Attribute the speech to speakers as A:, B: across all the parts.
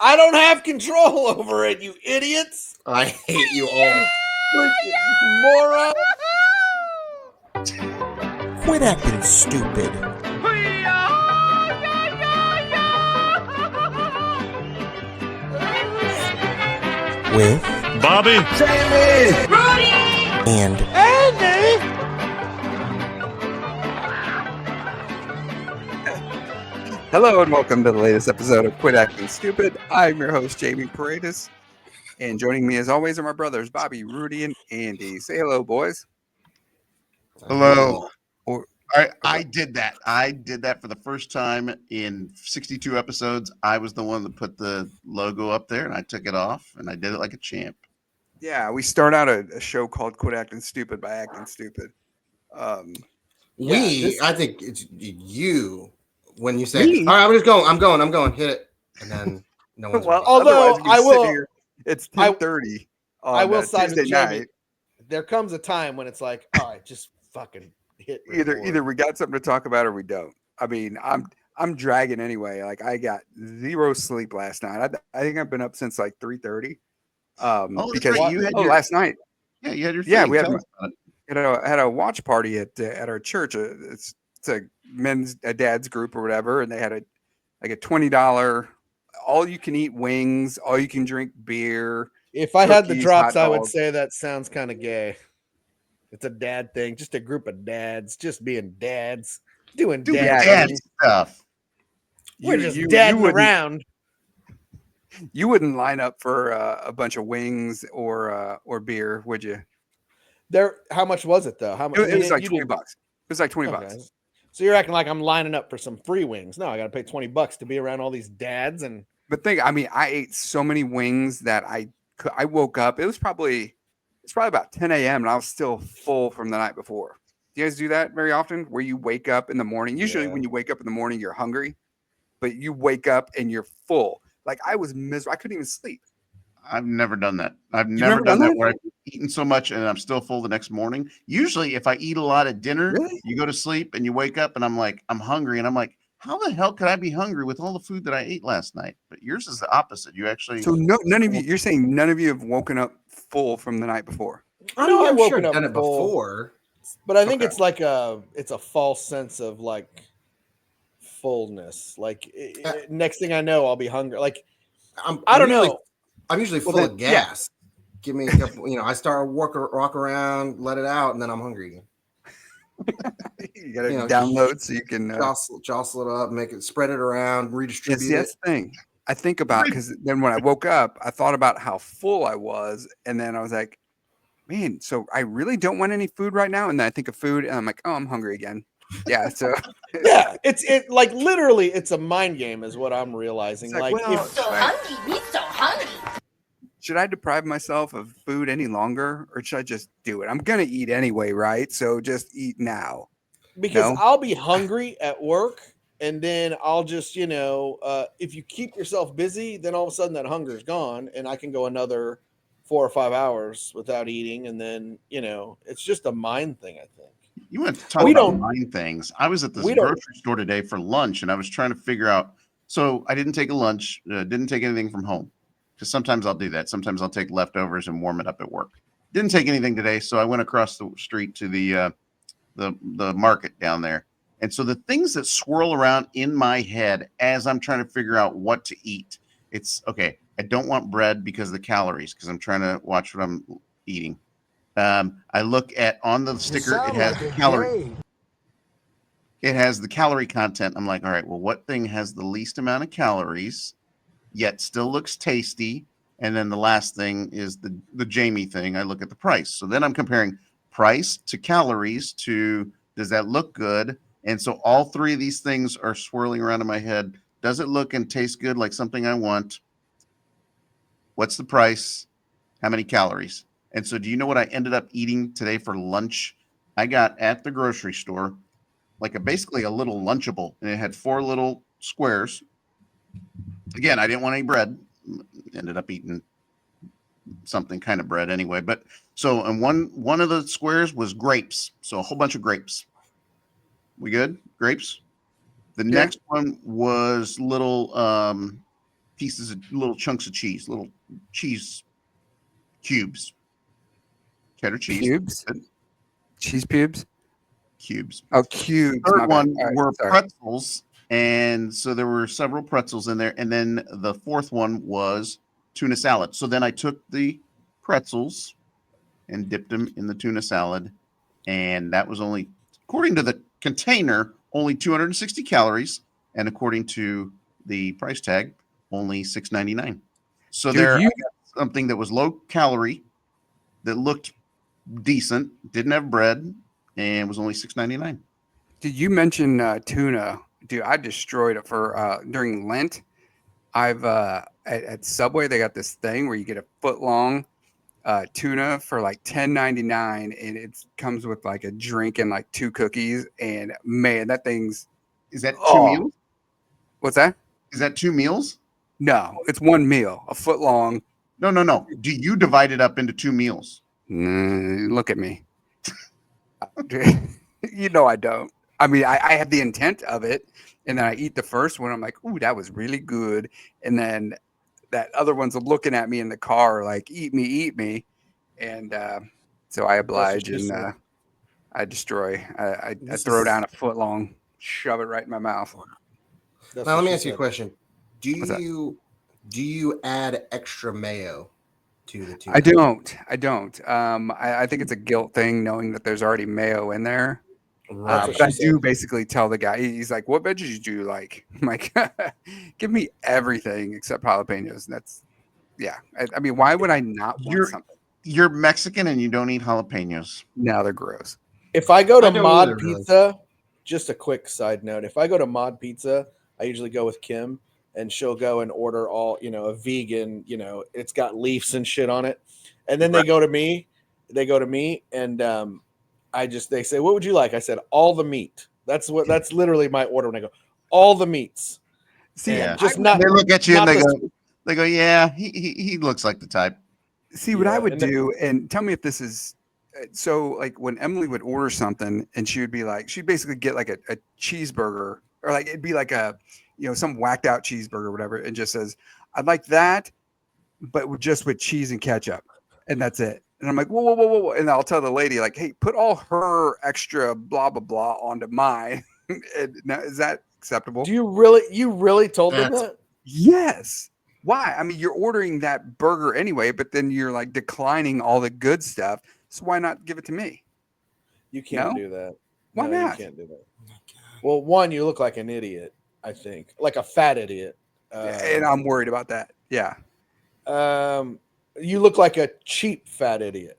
A: I don't have control over it, you idiots.
B: I hate you all.
A: Freaking moron.
B: Quit acting stupid. With
C: Bobby,
D: Sammy,
B: and
A: Andy.
E: Hello and welcome to the latest episode of Quit Acting Stupid. I'm your host, Jamie Paredes, and joining me as always are my brothers, Bobby, Rudy, and Andy. Say hello, boys.
D: Hello.
E: Or,
D: I did that. I did that for the first time in 62 episodes. I was the one that put the logo up there, and I took it off, and I did it like a champ.
E: yeah, we start out a show called Quit Acting Stupid by Acting Stupid.
B: I
A: Yeah,
B: think it's you when you say,
E: Me?
B: all right, I'm just going, I'm going, hit it. And then no one's
E: Well,
B: ready.
A: Although
E: otherwise we can
A: I
E: sit
A: will-
E: here. It's
A: I-
E: 10:30
A: I
E: on
A: will side
E: Tuesday
A: with Jamie.
E: night.
A: There comes a time when it's like, all right, just fucking hit record.
E: Either we got something to talk about or we don't. I mean, I'm dragging anyway. Like I got zero sleep last night. I think I've been up since like 3:30.
D: Oh, that's
E: Because
D: right. You had your
E: last night.
D: yeah, you had your
E: Yeah,
D: thing.
E: we had
D: Tell us about it.
E: had a watch party at our church. It's a dad's group or whatever, and they had a $20 all you can eat wings, all you can drink beer.
A: If I had the
E: cookies,
A: drops,
E: hot
A: I would
E: dogs.
A: say that sounds kind of gay. It's a dad thing, just a group of dads, just being dads, doing
D: Doing
A: dad
D: dad
A: things.
D: stuff.
A: We're
E: You-
A: just
E: you-
A: dadding
E: you wouldn't-
A: around.
E: You wouldn't line up for a bunch of wings or beer, would you?
A: How much was it though? How much?
E: It was like
A: you
E: $20.
A: didn't-
E: It was like $20
A: Okay.
E: bucks.
A: So you're acting like I'm lining up for some free wings. No, I got to pay $20 to be around all these dads and
E: But I ate so many wings that I woke up. It's probably about 10 a.m. and I was still full from the night before. Do you guys do that very often? Where you wake up in the morning? Usually,
A: Yeah.
E: when you wake up in the morning, you're hungry, but you wake up and you're full. Like I was miserable. I couldn't even sleep.
D: I've never done that. I've
E: You've
D: never
E: never
D: done
E: done
D: that
E: that?
D: where I've eaten so much and I'm still full the next morning. Usually, if I eat a lot at dinner,
E: Really?
D: you go to sleep and you wake up and I'm like, I'm hungry. And I'm like, how the hell could I be hungry with all the food that I ate last night? But yours is the opposite. You actually,
E: So none of you. You're saying none of you have woken up full from the night before.
B: I
A: No,
B: mean,
A: I've
B: I'm sure
A: woken
B: I've
A: up
B: done it
A: full.
B: before.
A: but I think
E: Okay.
A: it's like it's a false sense of like fullness. Like next thing I know, I'll be hungry. Like I don't know.
B: I'm usually full
E: then,
B: of gas. Give me a couple, I start walk around, let it out, and then I'm hungry again.
E: You got to
B: You know,
E: download so you can.
B: Jostle it up, make it, spread it around, redistribute
E: That's the thing. I think about because then when I woke up, I thought about how full I was, and then I was like, "Man, so I really don't want any food right now." And then I think of food, and I'm like, "Oh, I'm hungry again." Yeah. So
A: Yeah, it's like literally it's a mind game, is what I'm realizing.
E: It's like,
A: Like,
E: well,
A: if
F: So hungry, me so hungry.
E: should I deprive myself of food any longer, or should I just do it? I'm gonna eat anyway, right? So just eat now.
A: because
E: No?
A: I'll be hungry at work, and then I'll just if you keep yourself busy, then all of a sudden that hunger's gone, and I can go another 4 or 5 hours without eating, and then it's just a mind thing. I think.
D: you want to talk
A: We
D: about
A: don't-
D: mind things. I was at this
A: we don't-
D: grocery store today for lunch and I was trying to figure out. So I didn't take a lunch, didn't take anything from home because sometimes I'll do that. Sometimes I'll take leftovers and warm it up at work. Didn't take anything today. So I went across the street to the market down there. And so the things that swirl around in my head as I'm trying to figure out what to eat, it's okay. I don't want bread because of the calories, because I'm trying to watch what I'm eating. I look at on the sticker, it has the calorie. It has the calorie content. I'm like, all right, well, what thing has the least amount of calories, yet still looks tasty? And then the last thing is the Jamie thing. I look at the price. So then I'm comparing price to calories to does that look good? And so all three of these things are swirling around in my head. Does it look and taste good like something I want? What's the price? How many calories? And so do you know what I ended up eating today for lunch? I got at the grocery store like basically a little Lunchable, and it had 4 little squares. Again, I didn't want any bread. Ended up eating something kind of bread anyway. But so, and one of the squares was grapes. So a whole bunch of grapes. We good? Grapes. The next one was little pieces of little chunks of cheese, little cheese cubes, cheddar cheese.
E: Pubes? Cheese pubes?
D: Cubes.
E: Oh, cubes. My
D: Third
E: bad.
D: one
E: All right,
D: were
E: sorry.
D: pretzels, and so there were several pretzels in there. And then the fourth one was tuna salad. So then I took the pretzels and dipped them in the tuna salad, and that was only, according to the container, only 260 calories, and according to the price tag, only $6.99. So
E: Dude,
D: there,
E: you
D: I got something that was low calorie, that looked decent, didn't have bread, and was only $6.99.
E: did you mention tuna? Dude, I destroyed it for during Lent. I've at Subway they got this thing where you get a foot long tuna for like $10.99, and it comes with like a drink and like 2 cookies. And man, that thing's
D: Is that two
E: oh,
D: meals?
E: what's that?
D: Is that 2 meals?
E: No, it's one meal, a foot long.
D: No, no, no. Do you divide it up into 2 meals?
E: Look at me. You know I don't. I mean, I have the intent of it, and then I eat the first one. I'm like, ooh, that was really good. And then that other one's looking at me in the car, like, eat me. And so I oblige and I destroy. I
B: This
E: throw
B: is-
E: down a foot long, shove it right in my mouth.
B: Now let me ask you a question.
E: What's that?
B: Do you add extra mayo to the tuna?
E: I don't. I think it's a guilt thing, knowing that there's already mayo in there.
B: Right.
A: what
E: But I
A: she
E: do
A: said.
E: basically tell the guy, he's like, what veggies do you like? I'm like, give me everything except jalapenos. And that's, yeah. I mean, why would I not want
D: You're
E: something?
D: you're Mexican and you don't eat jalapenos.
E: Now they're gross.
A: If I go to
B: I don't
A: Mod
B: either, really.
A: Pizza, just a quick side note. If I go to Mod Pizza, I usually go with Kim, and she'll go and order all, a vegan, it's got leaves and shit on it. And then they go to me, and they say, what would you like? I said, all the meat. That's literally my order when I go, all the meats.
E: See,
D: Yeah.
A: Just
E: I-
A: not,
D: They look at you and
A: not
D: they go, yeah, he looks like the type.
E: See what I
A: Yeah,
E: would
A: and the-
E: do, and tell me if this is so. Like when Emily would order something, and she would be like, she'd basically get like a cheeseburger, or like it'd be like some whacked out cheeseburger, or whatever, and just says, "I'd like that, but just with cheese and ketchup," and that's it. And I'm like, whoa, whoa, whoa, whoa, and I'll tell the lady like, "Hey, put all her extra blah blah blah onto mine." And now, is that acceptable?
A: you really told them
B: That's-
A: that?
E: Yes. Why? I mean, you're ordering that burger anyway, but then you're like declining all the good stuff. So why not give it to me?
A: You can't
E: No?
A: do that.
E: Why
A: No,
E: not?
A: You can't do that. Well, one, you look like an idiot, I think, like a fat idiot.
E: And I'm worried about that. Yeah.
A: You look like a cheap fat idiot.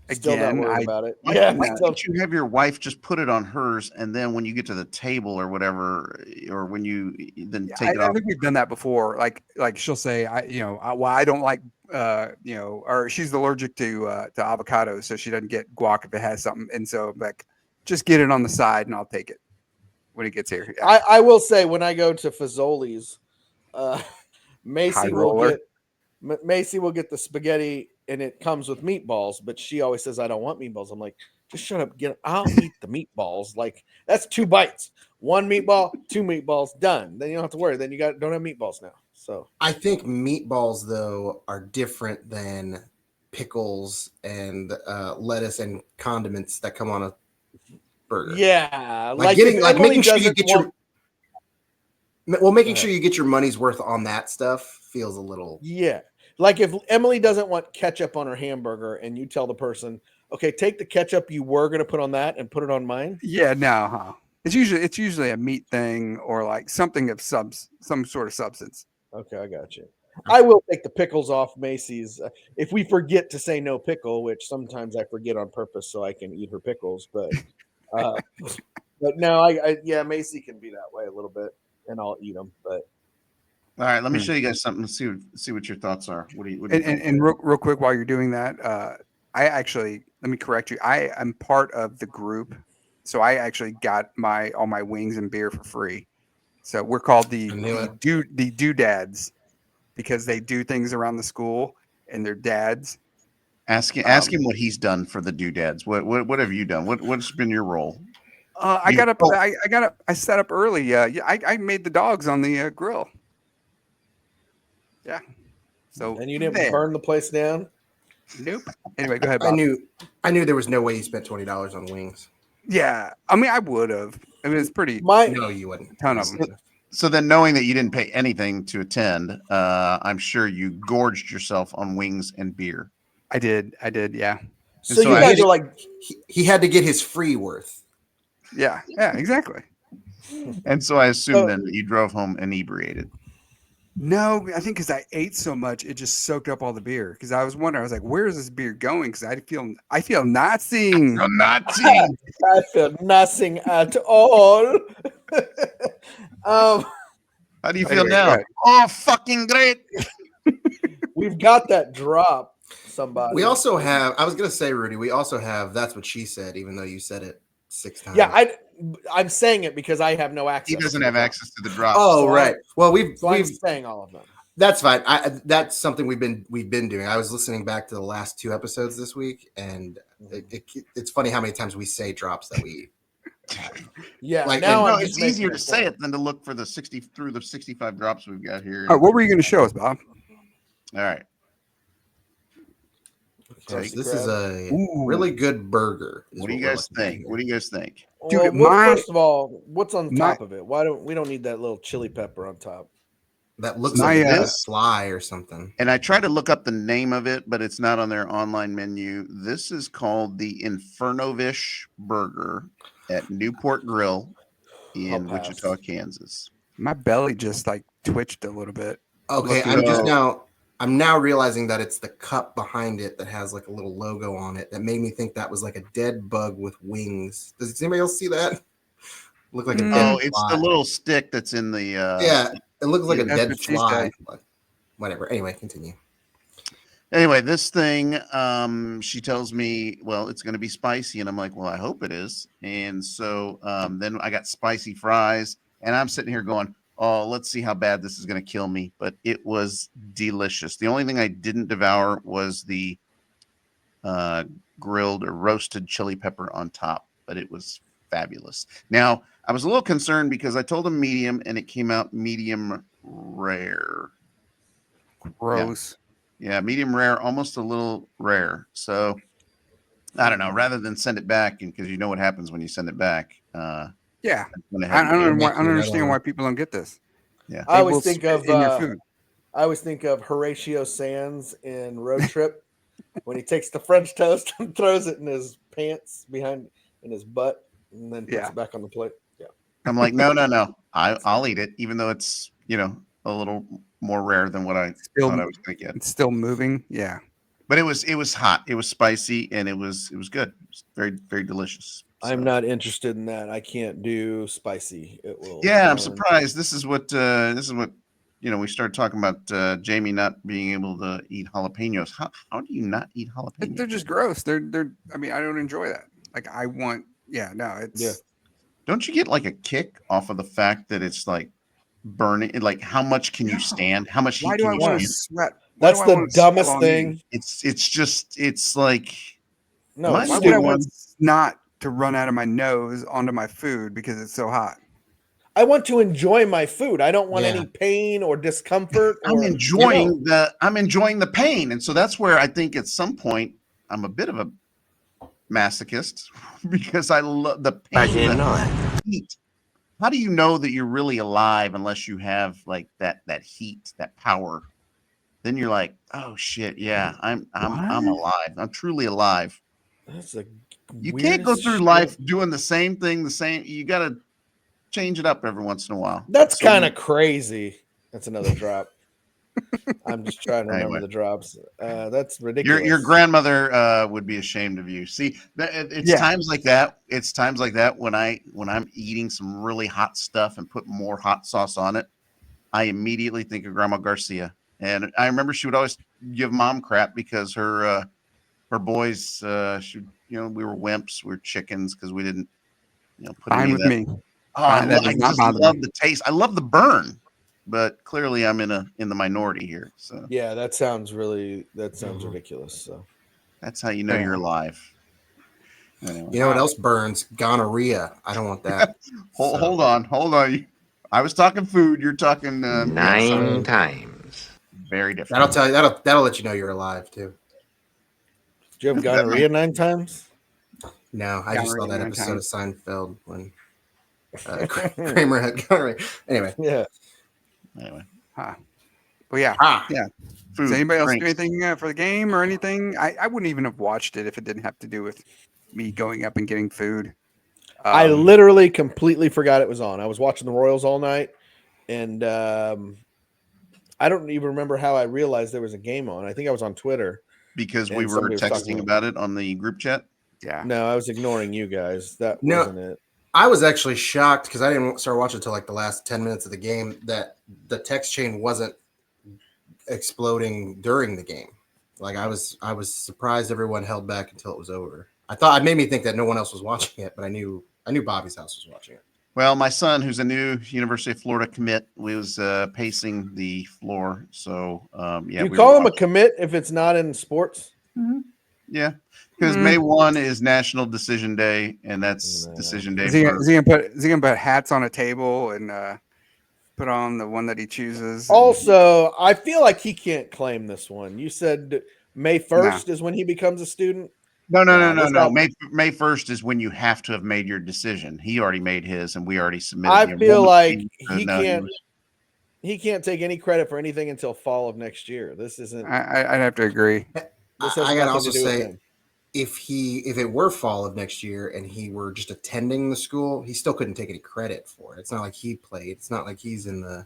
A: Still not
E: Again,
A: worried about it.
D: Why,
A: Yeah,
D: why
A: still-
D: can't you have your wife just put it on hers, and then when you get to the table or whatever, or when you then take it
E: I
D: off?
E: think we've done that before. Like she'll say, I don't like, or she's allergic to avocados, so she doesn't get guac if it has something. And so like, just get it on the side, and I'll take it when it gets here. Yeah.
A: I will say when I go to Fazoli's, Macy
E: High
A: will
E: roller.
A: get Macy will get the spaghetti and it comes with meatballs, but she always says I don't want meatballs. I'm like, just shut up, I'll eat the meatballs. Like that's 2 bites, 1 meatball, 2 meatballs, done. Then you don't have to worry. Then you don't have meatballs now. So
B: I think meatballs though are different than pickles and lettuce and condiments that come on a burger.
A: yeah,
B: Getting
A: if
B: like
A: Emily
B: making sure you
A: doesn't
B: get
A: want-
B: making
A: Go
B: sure you get your money's worth on that stuff feels a little.
A: Yeah. Like if Emily doesn't want ketchup on her hamburger and you tell the person, okay, take the ketchup you were going to put on that and put it on mine.
E: Yeah, no, huh? It's usually a meat thing or like something of some sort of substance.
A: Okay, I got you. I will take the pickles off Macy's if we forget to say no pickle, which sometimes I forget on purpose so I can eat her pickles. But no, yeah, Macy can be that way a little bit, and I'll eat them. But
D: All right, let me show you guys something to see what your thoughts are. What do you think?
E: And real quick, while you're doing that, I actually, let me correct you. I am part of the group, so I actually got all my wings and beer for free. So we're called
B: I knew it.
E: the doodads because they do things around the school and they're dads.
D: Ask him what he's done for the doodads. What have you done? What's been your role?
E: I got up. I set up early. Yeah, I made the dogs on the grill. Yeah. So
A: And you didn't
E: there.
A: burn the place down?
E: Nope. Anyway, go ahead,
B: I
E: Bob.
B: knew there was no way you spent $20 on wings.
E: Yeah. I mean, I would have. I mean, it's pretty.
B: No, you wouldn't.
E: Ton of them.
D: So then, knowing that you didn't pay anything to attend, I'm sure you gorged yourself on wings and beer.
E: I did. Yeah.
A: So
D: so
A: you
D: I-
A: guys are like,
B: He had to get his free worth.
E: Yeah. Exactly.
D: And so I assume then that you drove home inebriated.
E: No, I think because I ate so much, it just soaked up all the beer. Because I was wondering, I was like, "Where is this beer going?" Because I feel Nazi.
D: You're Nazi.
A: I feel nothing at all.
D: How do you feel
E: Anyway, go
D: now?
E: ahead.
D: Oh, fucking great.
A: We've got that drop. Somebody.
B: We also have, I was going to say, Rudy, we also have That's What She Said, even though you said it 6 times.
A: Yeah, I'm saying it because I have no access.
D: He doesn't
A: to
D: have
A: the drop.
D: access to the drop.
B: Oh,
A: So
B: right. Well,
A: So I'm
B: we've
A: saying all of them.
B: that's fine. That's something we've been doing. I was listening back to the last 2 episodes this week, and it's funny how many times we say drops that we
A: Yeah,
B: Like,
A: now
B: and-
A: I'm
D: it's
A: just making
D: easier
A: a
D: to say
A: point.
D: it than to look for the 65 drops we've got here.
E: All right, what were you going to show us, Bob?
D: All right.
A: Krusty
B: This is
A: Krab.
B: a
E: Ooh.
B: really good burger. is
D: What do you
B: we're
D: guys
B: looking at
D: think?
B: here.
D: What do you guys think?
E: Dude,
A: First of all, what's on
E: my-
A: top of it? Why don't we don't need that little chili pepper on top?
B: That looks
E: My,
B: like a
D: this-
B: fly or something.
D: And I tried to look up the name of it, but it's not on their online menu. This is called the Infernovish Burger at Newport Grill in
A: I'll pass.
D: Wichita, Kansas.
E: My belly just like twitched a little bit.
B: Okay,
E: Looking-
B: I'm now realizing that it's the cup behind it that has like a little logo on it that made me think that was like a dead bug with wings. Does anybody else see that? Look like a
E: Mm.
B: dead
D: Oh, it's
B: fly.
D: the little stick that's in the
B: Yeah, it looks like a
E: That's
B: dead
E: what she
B: fly.
E: said.
B: But whatever. Anyway, continue.
D: Anyway, this thing, she tells me, well, it's going to be spicy. And I'm like, well, I hope it is. And so then I got spicy fries. And I'm sitting here going, oh, let's see how bad this is going to kill me. But it was delicious. The only thing I didn't devour was the grilled or roasted chili pepper on top. But it was fabulous. Now, I was a little concerned because I told them medium and it came out medium rare.
E: Gross.
D: Yeah, medium rare, almost a little rare. So I don't know. Rather than send it back, and because you know what happens when you send it back.
E: Yeah.
D: I went
E: I
D: ahead and-
E: don't,
B: make
E: I
B: you
E: don't
B: another
E: understand
B: one.
E: why people don't get this.
D: Yeah.
A: I
E: They
A: always
E: will
A: think
E: spit
A: of
E: in your food.
A: I always think of Horatio Sands in Road Trip when he takes the French toast and throws it in his pants behind in his butt and then puts
E: Yeah.
A: it back on the plate. Yeah.
D: I'm like, no. I'll eat it, even though it's a little more rare than what I
E: Still-
D: thought I was going to get.
E: It's still moving. Yeah.
D: But it was hot. It was spicy, and it was good. It was very, very delicious.
A: I'm
D: So-
A: not interested in that. I can't do spicy. It will.
D: Yeah, I'm
A: burn.
D: surprised. This is what we started talking about. Jamie not being able to eat jalapenos. How do you not eat jalapenos?
E: They're just gross. They're. I mean, I don't enjoy that. Like I want. Yeah. No. It's.
A: Yeah.
D: Don't you get like a kick off of the fact that it's like burning? Like, how much can you stand? How much heat
E: Why do
D: can
E: I
D: you
E: want to
D: stand?
E: sweat? Why
A: That's
E: do I
A: the
E: wanna sweat
A: dumbest
E: on
A: thing.
D: It's like
A: No,
D: Mine
A: it's
E: Why
D: do
E: would I
A: stupid.
E: want snot to run out of my nose onto my food because it's so hot?
A: I want to enjoy my food. I don't want
B: Yeah.
A: any pain or discomfort.
D: I'm
A: or,
D: enjoying the pain, and so that's where I think at some point I'm a bit of a masochist because I love the pain. The heat. How do you know that you're really alive unless you have like that heat, that power? Then you're like, oh shit, yeah, I'm alive. I'm truly alive.
A: That's a
D: You can't go
A: weirdest
D: through
A: shit.
D: life doing the same thing. You got to change it up every once in a while.
A: That's
D: So
A: kind of crazy. That's another drop. I'm just trying to remember
D: Anyway.
A: the drops. That's ridiculous.
D: your grandmother would be ashamed of you. See, it's
E: Yeah.
D: times like that. It's times like that when I'm eating some really hot stuff and put more hot sauce on it. I immediately think of Grandma Garcia, and I remember she would always give mom crap because her boys, we were wimps, we were chickens because we didn't, put
E: Fine
D: any
E: with
D: of that.
E: me.
D: Oh, I
E: That does not
D: just
E: bother
D: love
E: me.
D: the taste. I love the burn, but clearly I'm in the minority here. So
A: Yeah, that sounds
B: Mhm.
A: ridiculous. So
D: that's how you know you're alive. Anyway.
B: You know what else burns? Gonorrhea. I don't want that.
D: Hold on. I was talking food. You're talking
C: 9 times.
D: Very different.
B: That'll tell you. That'll let you know you're alive too.
A: Do you have gonorrhea 9 times?
B: No, I just saw
E: Gonorrhea
B: that
E: 9
B: episode
E: times.
B: of Seinfeld when Kramer had gonorrhea. Anyway,
A: Yeah.
D: Anyway,
E: Huh. But yeah.
B: ah,
D: food.
E: Does anybody else do
D: drinks.
E: anything for the game or anything? I wouldn't even have watched it if it didn't have to do with me going up and getting food.
A: I literally completely forgot it was on. I was watching the Royals all night, and I don't even remember how I realized there was a game on. I think I was on Twitter.
D: Because we
A: And
D: were
A: somebody was talking
D: texting about it on the group chat.
E: Yeah.
A: No, I was ignoring you guys. That
B: No.
A: wasn't it.
B: I was actually shocked because I didn't start watching until like the last 10 minutes of the game that the text chain wasn't exploding during the game. Like I was surprised everyone held back until it was over. It made me think that no one else was watching it, but I knew Bobby's house was watching it.
D: Well, my son, who's a new University of Florida commit, was pacing the floor. So, yeah.
A: Do you
D: we
A: call
D: were
A: him a
D: watching.
A: commit if it's not in sports?
D: Yeah, because May 1 is National Decision Day, and that's
A: No.
D: Decision Day.
E: Is he gonna put hats on a table and put on the one that he chooses?
A: Also, I feel like he can't claim this one. You said May 1st is when he becomes a student.
D: No.
A: this guy-
D: May 1st is when you have to have made your decision. He already made his, and we already submitted.
A: I
D: the
A: feel
D: enrollment
A: like
D: fee, so
A: he
D: no,
A: can't.
D: was-
A: He can't take any credit for anything until fall of next year. This isn't.
E: I'd have to agree.
A: This has
B: I gotta
A: nothing
B: also
A: to do with
B: say,
A: him.
B: if it were fall of next year and he were just attending the school, he still couldn't take any credit for it. It's not like he played. It's not like he's in the.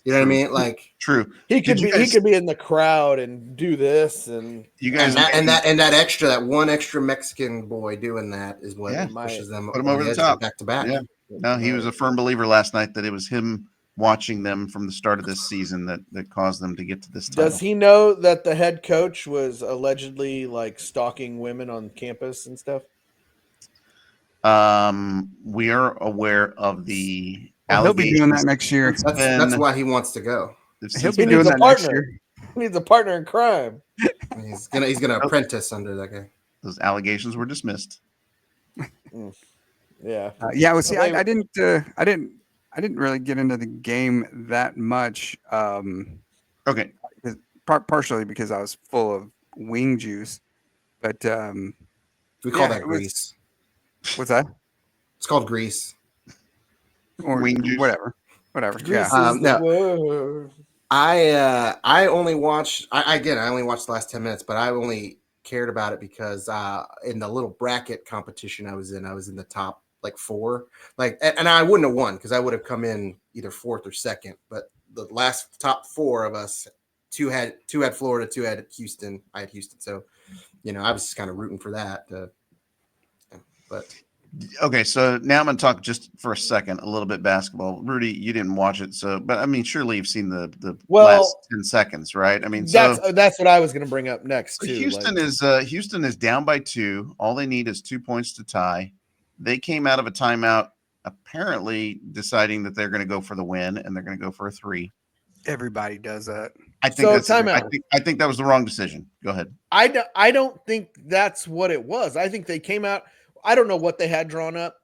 B: You know what I
D: True.
B: mean? Like
D: True.
A: He could
D: Did you
A: be. He
D: guys-
A: could be in the crowd and do this, and
D: You guys,
B: that one extra Mexican boy doing that is what
D: Yeah.
B: pushes them
D: Put him over the
B: edge
D: top.
B: back to back.
D: Yeah. No, he was a firm believer last night that it was him watching them from the start of this season that caused them to get to this title.
A: Does he know that the head coach was allegedly like stalking women on campus and stuff?
D: We are aware of the
E: Well, he'll be doing that
D: allegations.
E: next year.
B: That's why he wants to go.
E: He'll be
A: He
E: doing
A: needs a
E: that next
A: partner.
E: year.
A: He needs a partner in crime.
B: He's gonna apprentice under that guy.
D: Those allegations were dismissed.
A: Yeah.
E: Yeah. Well, see,
A: Well,
E: I didn't really get into the game that much.
D: Okay.
E: Partially because I was full of wing juice, but
B: We call
E: Yeah,
B: that
E: it was-
B: grease.
E: what's that?
B: It's called grease.
E: Or
D: Wing juice.
E: whatever.
A: Grease
E: Yeah.
A: is
B: Um,
A: the
B: no.
A: word.
B: I only watched. I only watched the last 10 minutes, but I only cared about it because in the little bracket competition I was in the top like 4. Like, and I wouldn't have won because I would have come in either 4th or 2nd. But the last top 4 of us, two had Florida, 2 had Houston. I had Houston, so I was just kind of rooting for that. But
D: Okay, so now I'm going to talk just for a second, a little bit basketball. Rudy, you didn't watch it, but I mean, surely you've seen the
A: Well,
D: last 10 seconds, right? I mean,
A: that's what I was going to bring up next too.
D: Houston is down by 2. All they need is 2 points to tie. They came out of a timeout, apparently deciding that they're going to go for the win and they're going to go for a 3.
E: Everybody does that.
D: I think
A: timeout.
D: I think that was the wrong decision. Go ahead.
A: I don't think that's what it was. I think they came out. I don't know what they had drawn up,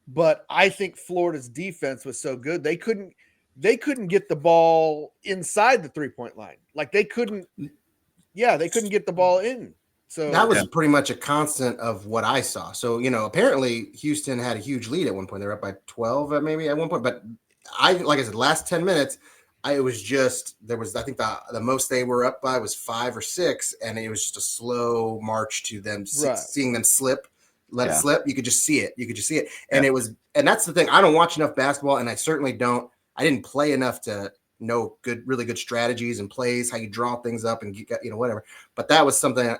A: but I think Florida's defense was so good they couldn't get the ball inside the 3-point line. Like they couldn't get the ball in. So
B: that was pretty much a constant of what I saw. So apparently Houston had a huge lead at one point. They were up by 12 maybe at one point. But like I said, last 10 minutes, it was just I think the most they were up by was 5 or 6, and it was just a slow march to them seeing them slip. Let it slip. You could just see it. And and that's the thing. I don't watch enough basketball, and I certainly don't. I didn't play enough to know really good strategies and plays, how you draw things up and whatever. But that was something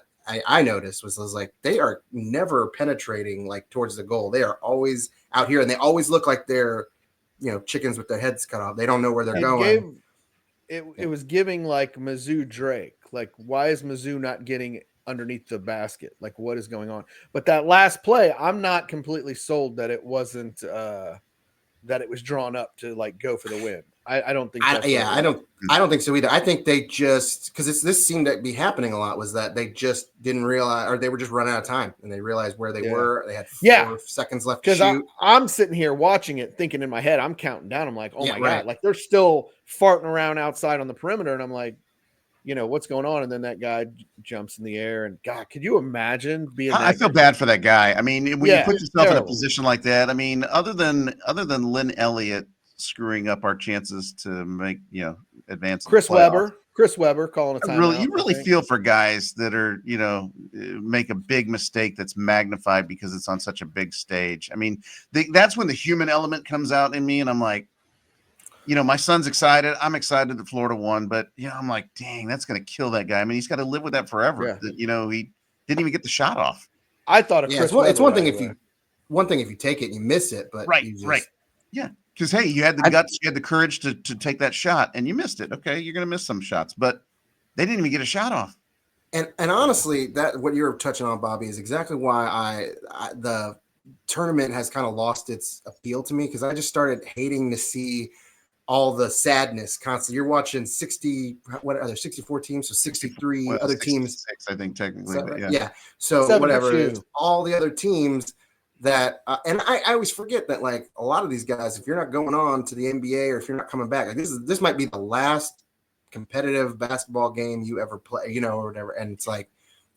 B: I noticed was like they are never penetrating like towards the goal. They are always out here, and they always look like they're chickens with their heads cut off. They don't know where they're going.
A: It was giving like Mizzou Drake. Like, why is Mizzou not getting underneath the basket? Like, what is going on? But that last play, I'm not completely sold that it wasn't that it was drawn up to like go for the win. I don't think.
B: I don't think so either. I think they just because this seemed to be happening a lot was that they just didn't realize, or they were just running out of time, and they realized where they were. They had 4 seconds left to shoot.
A: I'm sitting here watching it, thinking in my head, I'm counting down. I'm like, oh my god, like they're still farting around outside on the perimeter, and I'm like, what's going on? And then that guy jumps in the air, and God, could you imagine being
D: I
A: that?
D: feel bad for that guy. I mean, when you
A: Yeah,
D: put yourself in a
A: terrible.
D: position like that, I mean, other than Lynn Elliott screwing up our chances to make advance in the
A: Chris
D: playoffs,
A: Webber calling a timeout.
D: you really feel for guys that are make a big mistake that's magnified because it's on such a big stage. I mean, that's when the human element comes out in me, and I'm like, my son's excited. I'm excited that Florida won, but I'm like, dang, that's going to kill that guy. I mean, he's got to live with that forever.
A: Yeah.
D: That, he didn't even get the shot off.
A: I thought of Chris Webber.
B: It's one thing
A: right
B: if
A: away.
B: one thing if you take it and you miss it, but
D: Right,
B: you just,
D: right. Yeah, because hey, you had the guts, you had the courage to take that shot, and you missed it. Okay, you're going to miss some shots, but they didn't even get a shot off.
B: And honestly, that what you're touching on, Bobby, is exactly why the tournament has kind of lost its appeal to me, because I just started hating to see all the sadness constantly. You're watching 64 teams, so 63 other teams.
D: I think technically,
B: So,
D: but
B: yeah. So
A: 72.
B: whatever it is, all the other teams that, and I always forget that, like, a lot of these guys, if you're not going on to the NBA or if you're not coming back, like this might be the last competitive basketball game you ever play, or whatever. And it's like,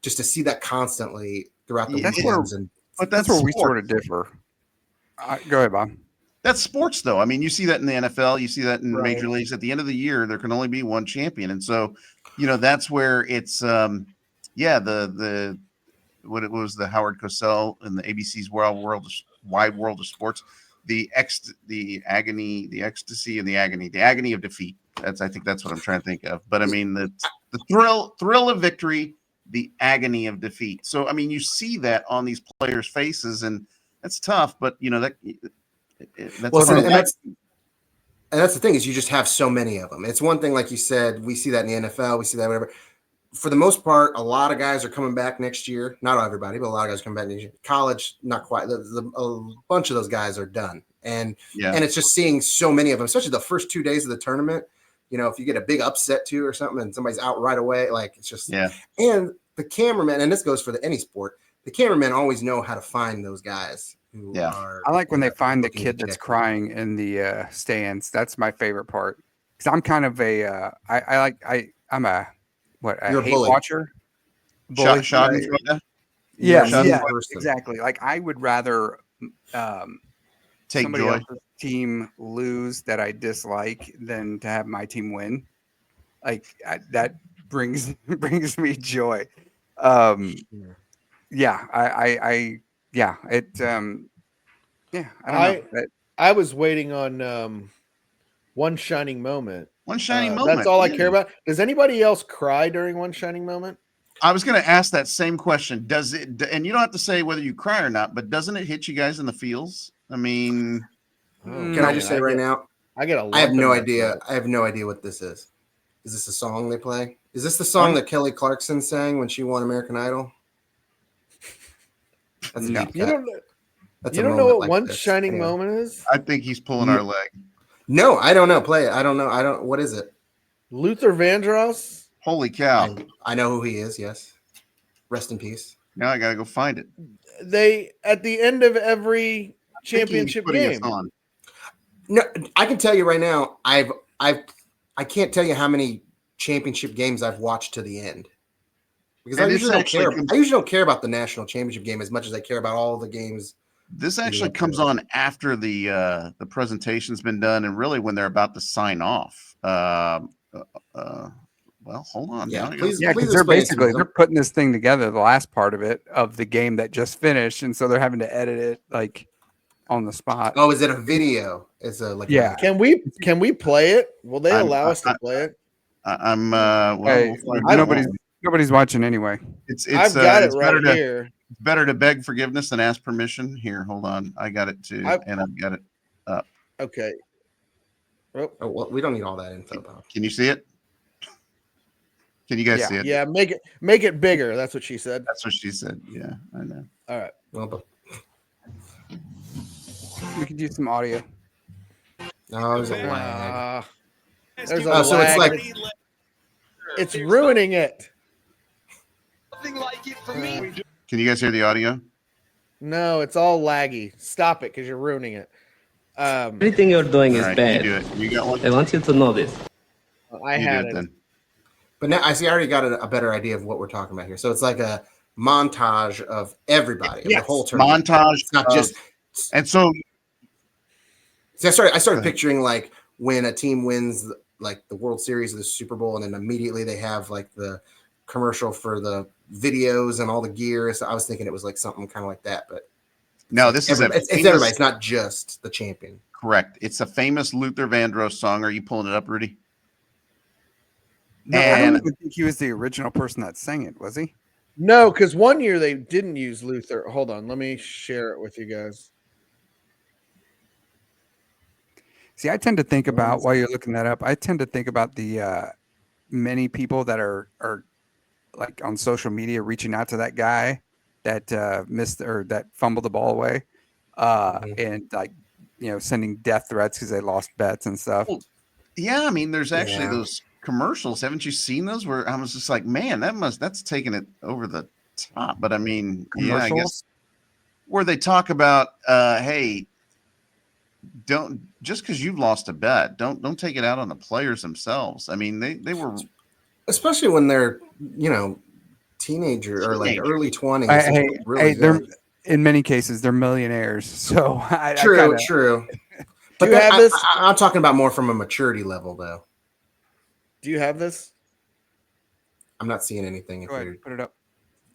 B: just to see that constantly throughout the weekends.
D: But
E: that's where we sort of differ. Go ahead, Bob.
D: That's sports, though. I mean, you see that in the NFL, you see that in
A: Right.
D: major leagues. At the end of the year, there can only be one champion, and so that's where it's the what it was, the Howard Cosell and the ABC's Wide World of Sports, the agony, the ecstasy, and the agony of defeat. I think that's what I'm trying to think of. But I mean, the thrill of victory, the agony of defeat. So I mean, you see that on these players' faces, and that's tough. But that's
B: the thing is, you just have so many of them. It's one thing, like you said, we see that in the NFL, we see that whatever. For the most part, a lot of guys are coming back next year. Not everybody, but a lot of guys are coming back next year. College, not quite. A bunch of those guys are done, and it's just seeing so many of them, especially the first 2 days of the tournament. If you get a big upset too or something, and somebody's out right away, like, it's just And the cameraman, and this goes for any sport, the cameramen always know how to find those guys.
E: I like when they find the kid that's crying in the stands. That's my favorite part, because I'm kind of I'm a hate
B: bully.
E: Watcher.
D: Bully.
E: Yeah, exactly. Like, I would rather
D: take
E: somebody
D: joy.
E: else's team lose that I dislike than to have my team win. Like, that brings me joy. I don't know.
A: I was waiting on One Shining Moment.
D: One Shining Moment.
A: That's all I care about. Does anybody else cry during One Shining Moment?
D: I was going to ask that same question. Does it? And you don't have to say whether you cry or not, but doesn't it hit you guys in the feels? I mean,
B: can I just say right now? I have no idea. I have no idea what this is. Is this a song they play? Is this the song that Kelly Clarkson sang when she won American Idol? That's a deep cut.
A: You don't know what One Shining Moment is?
D: I think he's pulling our leg.
B: No, I don't know. Play it. I don't know. What is it?
A: Luther Vandross.
D: Holy cow.
B: I know who he is. Yes. Rest in peace.
D: Now I got to go find it.
A: They, at the end of every championship game.
B: No, I can tell you right now, I can't tell you how many championship games I've watched to the end. Because I usually don't care about the national championship game as much as I care about all the games.
D: This actually comes on after the presentation's been done, and really when they're about to sign off. Well, hold on.
B: Yeah,
E: because they're putting this thing together, the last part of it, of the game that just finished, and so they're having to edit it like on the spot.
B: Oh, is it a video? It's a
A: Can we play it? Will they allow us to play it?
E: Nobody's watching anyway.
A: I've got it right here.
D: It's better to beg forgiveness than ask permission. Here, hold on. I got it too, and I've got it up.
A: Okay.
B: Oh, well, we don't need all that info, Bob.
D: Can you see it? Can you guys see it?
A: Yeah, make it bigger. That's what she said.
D: That's what she said. Yeah, I know.
A: All right.
B: Well,
E: we could use some audio.
B: No, there's a lag.
A: There's a lag. It's ruining it.
D: Can you guys hear the audio?
A: No, it's all laggy. Stop it, because you're ruining it.
C: Everything you're doing is bad.
D: You do it. You got one?
C: I want you to know this.
A: I had it.
D: Then.
B: But now I see. I already got a better idea of what we're talking about here. So it's like a montage of everybody, of the whole tournament.
D: Montage.
B: It's not just.
D: And so
B: See, I started
D: Go ahead.
B: picturing like when a team wins like the World Series or the Super Bowl, and then immediately they have like the commercial for the videos and all the gear. So I was thinking it was like something kind of like that, but
D: no, this is
B: it's everybody. It's not just the champion.
D: Correct. It's a famous Luther Vandross song. Are you pulling it up, Rudy?
E: No, I don't
D: And
E: even think he was the original person that sang it, was he?
A: No, because one year they didn't use Luther. Hold on, let me share it with you guys.
E: See, I tend to think about while you're looking that up. I tend to think about the many people that are like on social media reaching out to that guy that missed or that fumbled the ball away, and like sending death threats because they lost bets and stuff.
D: Well, yeah, I mean, there's actually
B: Yeah.
D: those commercials. Haven't you seen those? Where I was just like, man, that's taking it over the top. But I mean, yeah, I guess
E: Commercials?
D: where they talk about, hey, don't just because you've lost a bet, don't take it out on the players themselves. I mean, they were
B: Especially when they're teenager or like
D: Teenager.
B: early 20s.
E: Hey,
B: really
E: they're
B: good.
E: in many cases they're millionaires. So
B: True. But
A: you have this?
B: I'm talking about more from a maturity level, though.
A: Do you have this?
B: I'm not seeing anything.
E: Go ahead, put it up.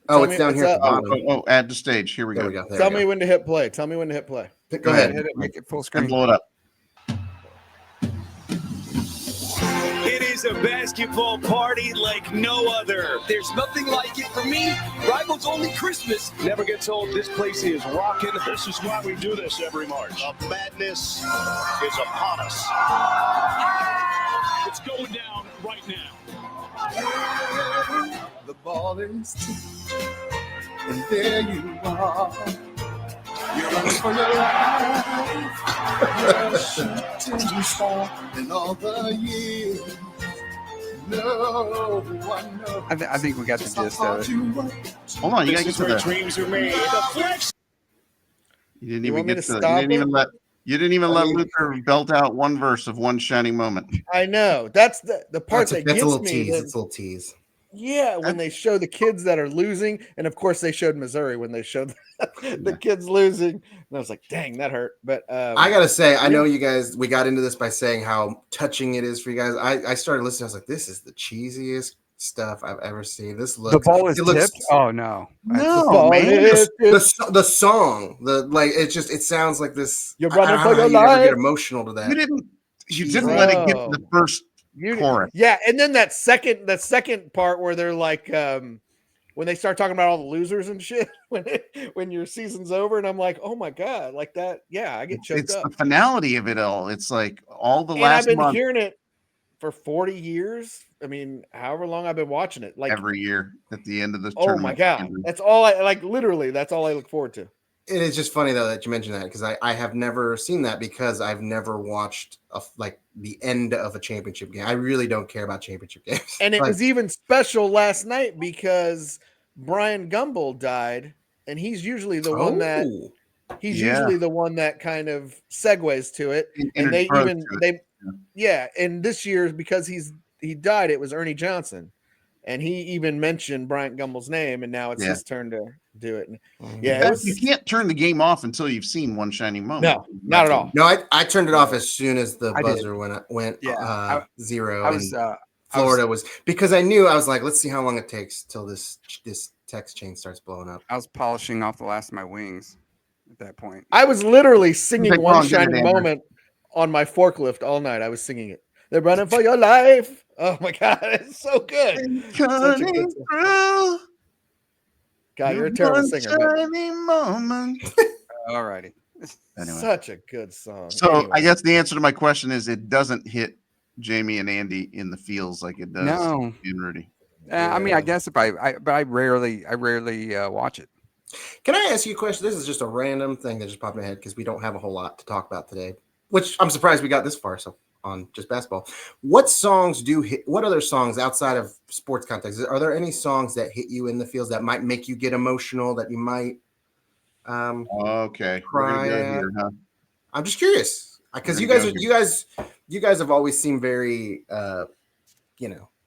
B: Oh,
A: Tell
B: it's
A: me-
B: down
A: it's
B: here at the
A: up.
B: bottom.
D: add to stage. Here we
B: There
D: go.
B: we go. There
A: Tell
B: we
A: me
B: go.
A: when to hit play. Tell me when to hit play.
B: Go ahead.
E: Hit it, make it full
D: And
E: screen.
D: blow it up.
C: It is a basketball party like no other. There's nothing like it for me. Rivals only Christmas. Never gets old. This place is rocking. This is why we do this every March. The madness is upon us. It's going down right now.
B: The ball is tipped, and there you are. You're running for your life. You're a shooting star in all the years. No one knows.
E: I think we got the gist of it.
D: Hold on, you gotta
C: This
D: get
C: is
D: to
C: where
D: the.
C: dreams are made. The flex.
D: You didn't
A: You
D: even
A: want me
D: get
A: to
D: to. You
A: stop
D: didn't even
A: it?
D: let. You didn't even let
B: mean-
D: Luther belt out one verse of One Shining Moment.
A: I know. That's the part
B: That's
A: that
B: a
A: gets
B: little
A: me.
B: tease.
A: that-
B: It's a little tease.
A: yeah, when they show the kids that are losing, and of course they showed Missouri when they showed the kids losing, and I was like, "Dang, that hurt." But
B: I gotta say, I know you guys. We got into this by saying how touching it is for you guys. I started listening. I was like, "This is the cheesiest stuff I've ever seen." This looks.
E: The ball is
B: it looks,
E: tipped. Oh no!
D: No,
A: ball
D: man.
A: is
B: the song, it sounds like this.
A: You're
B: I
A: running
B: don't
A: for
B: know how
A: your
B: you'd ever get
A: life.
B: emotional to that.
D: You didn't let it get to the
A: Bro.
D: first chorus.
A: Yeah, and then that second part where they're like, when they start talking about all the losers and shit when your season's over, and I'm like, oh my god, like that. Yeah, I get choked
D: It's
A: up.
D: the finality of it all. It's like all the
A: And I've
D: last
A: been
D: month
A: hearing it for 40 years. I mean, however long I've been watching it, like
D: every year at the end of the
A: oh
D: tournament.
A: my god, that's all I like. Literally, that's all I look forward to.
B: It is just funny though that you mentioned that because I have never seen that because I've never watched like the end of a championship game. I really don't care about championship games.
A: And it
B: Like,
A: was even special last night because Brian Gumbel died, and he's usually the one that
B: oh,
A: he's
D: Yeah.
A: usually the one that kind of segues to it. And they
D: Introduced
A: even
D: to it.
A: they yeah, and this year because he died, it was Ernie Johnson. And he even mentioned Bryant Gumbel's name, and now it's
D: Yeah.
A: his turn to do it. And
B: Mhm.
A: yeah,
D: In
A: it
D: fact,
A: was
D: you can't turn the game off until you've seen One Shining Moment.
A: no, not at all.
B: No, I turned it off as soon as the
E: I did.
B: buzzer went
E: Yeah,
B: zero.
E: I was
B: and Florida was because I knew I was like, let's see how long it takes till this text chain starts blowing up.
E: I was polishing off the last of my wings at that point.
A: I was literally singing
D: Big
A: One
D: wrong, didn't it,
A: Shining
D: Andrew?
A: Moment on my forklift all night. I was singing it. They're running for your life. Oh my god, it's so good. Such a good song.
D: Through
A: God, you're a terrible
D: one
A: singer, but
D: shining moment.
E: All righty.
D: Anyway.
A: such a good song.
D: So
A: Anyway.
D: I guess the answer to my question is it doesn't hit Jamie and Andy in the feels like it does
E: No.
D: in Rudy.
E: I mean,
B: Yeah.
E: I guess if I rarely watch it.
B: Can I ask you a question? This is just a random thing that just popped in my head because we don't have a whole lot to talk about today, which I'm surprised we got this far. So on just basketball, what songs do hit? What other songs outside of sports context? Are there any songs that hit you in the feels that might make you get emotional? That you might?
D: Okay. We're gonna go
B: Cry
D: here, huh?
B: I'm just curious because
D: We're
B: you
D: gonna
B: guys,
D: go
B: you guys have always seemed very,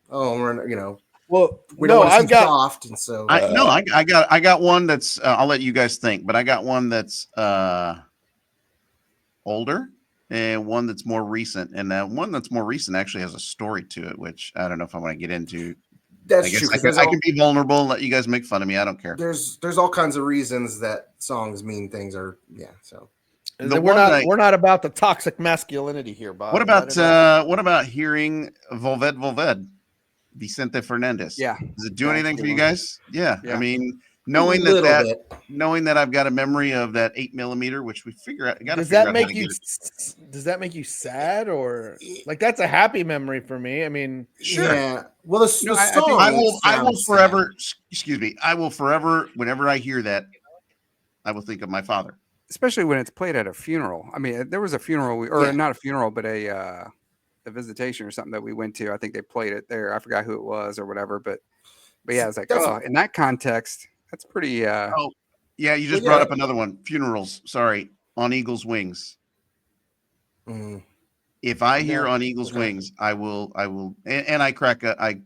B: oh, we're you know
A: Well,
B: we don't
A: no,
B: want to
A: I've
B: seem
A: got
B: soft, and so
D: I got one that's I'll let you guys think, but I got one that's older and one that's more recent, and one that's more recent actually has a story to it, which I don't know if I want to get into.
B: that's
D: I guess
B: true because
D: I can be vulnerable and let you guys make fun of me. I don't care.
B: there's all kinds of reasons that songs mean things are so.
D: The
A: we're
D: one
A: not
D: that
A: we're not about the toxic masculinity here, Bob.
D: what about hearing Volved Volved, Vicente Fernandez?
E: Yeah.
D: Does it do
E: Yeah,
D: anything
E: that's a
D: for
E: good
D: you
E: one.
D: guys? Yeah. I
E: Yeah.
D: mean,
B: A
D: knowing
B: little bit.
D: knowing that I've got a memory of that 8mm, which we got to
A: Does
D: figure
A: that
D: out how
A: make
D: to
A: you
D: get it.
A: does that make you sad, or like that's a happy memory for me? I mean,
D: Sure.
B: Yeah. Well, the
E: No,
B: the
E: I think-
B: song
D: I will
B: sounds
D: forever, excuse me, I will forever, whenever I hear that, I will think of my father.
E: Especially when it's played at a funeral. I mean, there was a funeral, or
B: Yeah.
E: not a funeral, but a visitation or something that we went to. I think they played it there. I forgot who it was or whatever, but yeah, it's like,
B: That's-
E: oh, in that context, that's pretty.
D: Oh, yeah, you just
B: Well,
D: brought
B: yeah.
D: up another one. Funerals. Sorry, On Eagle's Wings.
B: Mm,
D: If I hear
A: No.
D: On Eagle's
B: Okay.
D: Wings, I will, and I crack I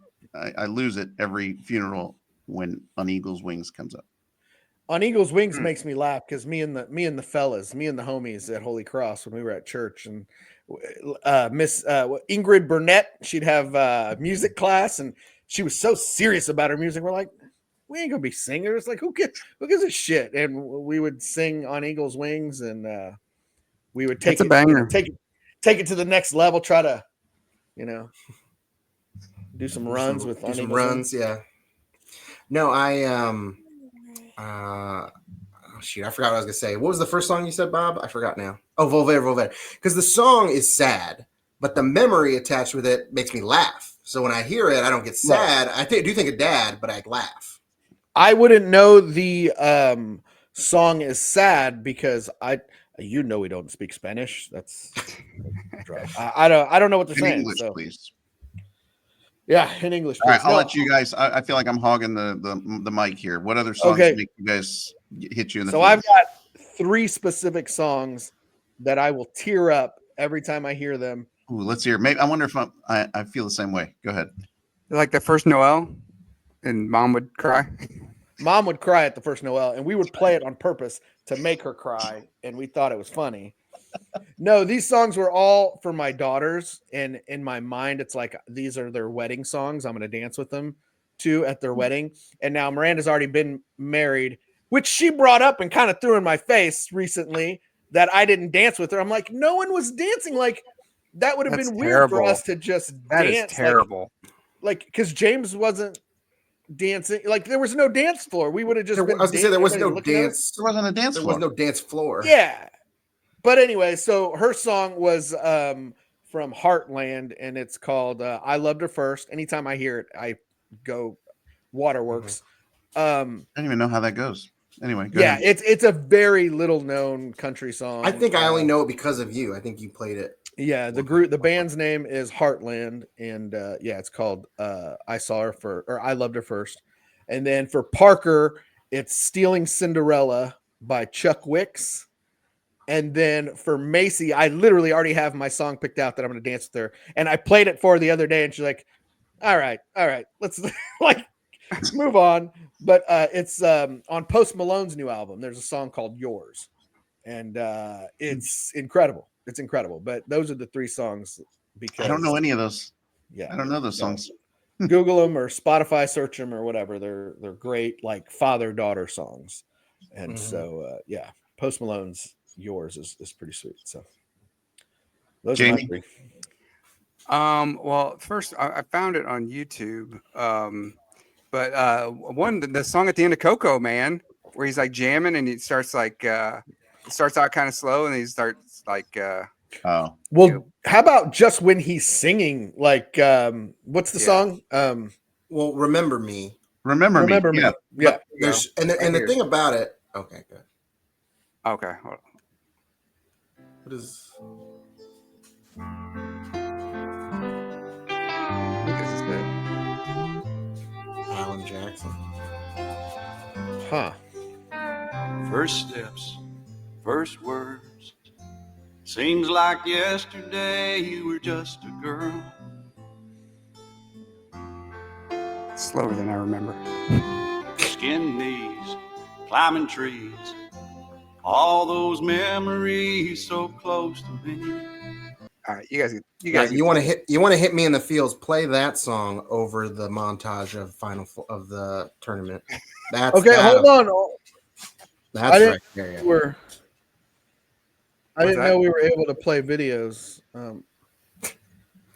D: lose it every funeral when On Eagle's Wings comes up.
A: On Eagle's Wings
E: Hmm.
A: makes me laugh because me and the homies at Holy Cross when we were at church, and Miss Ingrid Burnett, she'd have music class, and she was so serious about her music. We're like, we ain't gonna be singers. Like, who gives a shit? And we would sing On Eagle's Wings, and we would take
E: That's a banger.
A: take it to the next level. Try to, do some runs with
B: do
A: On
B: some
A: Eagle's
B: runs.
A: Wings.
B: Yeah. No, oh shoot, I forgot what I was gonna say. What was the first song you said, Bob? I forgot now. Oh, Volver, Volver. Because the song is sad, but the memory attached with it makes me laugh. So when I hear it, I don't get sad. I do think of Dad, but I laugh.
A: I wouldn't know the song is sad because we don't speak Spanish. That's I don't know what they're
D: In
A: saying.
D: English,
A: so
D: please.
A: yeah, in English.
D: All right,
A: Please.
D: I'll
A: No,
D: let you guys. I feel like I'm hogging the mic here. What other songs
A: Okay.
D: make you guys hit you in the
A: So
D: feelings?
A: I've got 3 specific songs that I will tear up every time I hear them.
D: Ooh, let's hear. Maybe I wonder if I feel the same way. Go ahead.
E: Like the first Noel, and Mom would cry.
A: Mom would cry at the first Noel, and we would play it on purpose to make her cry, and we thought it was funny. No, these songs were all for my daughters, and in my mind, it's like these are their wedding songs. I'm going to dance with them too at their wedding. And now Miranda's already been married, which she brought up and kind of threw in my face recently that I didn't dance with her. I'm like, no one was dancing. Like that would have
E: That's
A: been weird for
E: terrible.
A: us to just
E: That is
A: dance.
E: terrible.
A: Like because James wasn't dancing. Like there was no dance floor. We would have just been.
B: I was gonna say there was
A: everybody
B: no
A: looking at us.
B: dance.
D: There wasn't a dance
B: There
D: floor.
B: was no dance floor.
A: Yeah. But anyway, so her song was from Heartland, and it's called I Loved Her First. Anytime I hear it, I go waterworks.
D: I don't even know how that goes. Anyway, go
A: Yeah,
D: ahead.
A: it's a very little known country song.
B: I think I only know it because of you. I think you played it.
A: Yeah, the band's name is Heartland, and yeah, it's called I Loved Her First. And then for Parker, it's Stealing Cinderella by Chuck Wicks. And then for Macy, I literally already have my song picked out that I'm going to dance with her. And I played it for her the other day, and she's like, all right, let's like move on. But it's on Post Malone's new album. There's a song called Yours. And it's incredible. It's incredible. But those are the 3 songs because
D: I don't know any of those.
A: Yeah.
D: I don't know those songs.
A: Google them or Spotify search them or whatever. They're great, like father-daughter songs. And so yeah, Post Malone's Yours is pretty sweet. So those are my
D: Jamie?
A: 3.
E: Well, first I found it on YouTube. But the song at the end of Coco, man, where he's like jamming and he starts like it starts out kind of slow and he starts like
D: Oh,
A: Well, how about just when he's singing? Like what's the song?
B: Well, Remember Me.
D: Remember Me.
A: Me.
D: Yeah.
A: Yeah.
B: There's and the thing about it. Okay, good.
E: Okay, hold on.
B: What is?
E: I think this is it.
B: Alan Jackson.
A: Huh.
G: First steps, first words. Seems like yesterday you were just a girl.
E: slower than I remember.
G: Skin knees, climbing trees, all those memories so close to me.
E: All right, you guys.
B: You want to hit me in the fields? Play that song over the montage of of the tournament. That's
A: Okay, hold on.
B: That's right there. Yeah.
A: I didn't know we were able to play videos.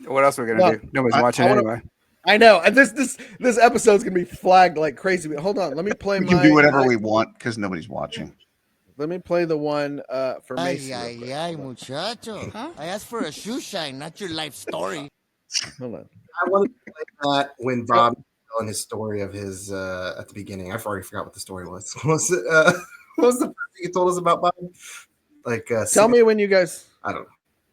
E: What else are we gonna do? Nobody's watching anyway.
A: I know, and this episode's gonna be flagged like crazy. But hold on, let me play.
D: We can do whatever we want because nobody's watching.
A: Let me play the one for Macy.
H: Ay, muchacho. Huh? I asked for a shoe shine, not your life story.
A: Hold on.
B: I wanted to play that when Bob was telling his story of his at the beginning. I've already forgot what the story was. What was the first thing you told us about Bob? Like,
A: tell me when you guys.
B: I don't know.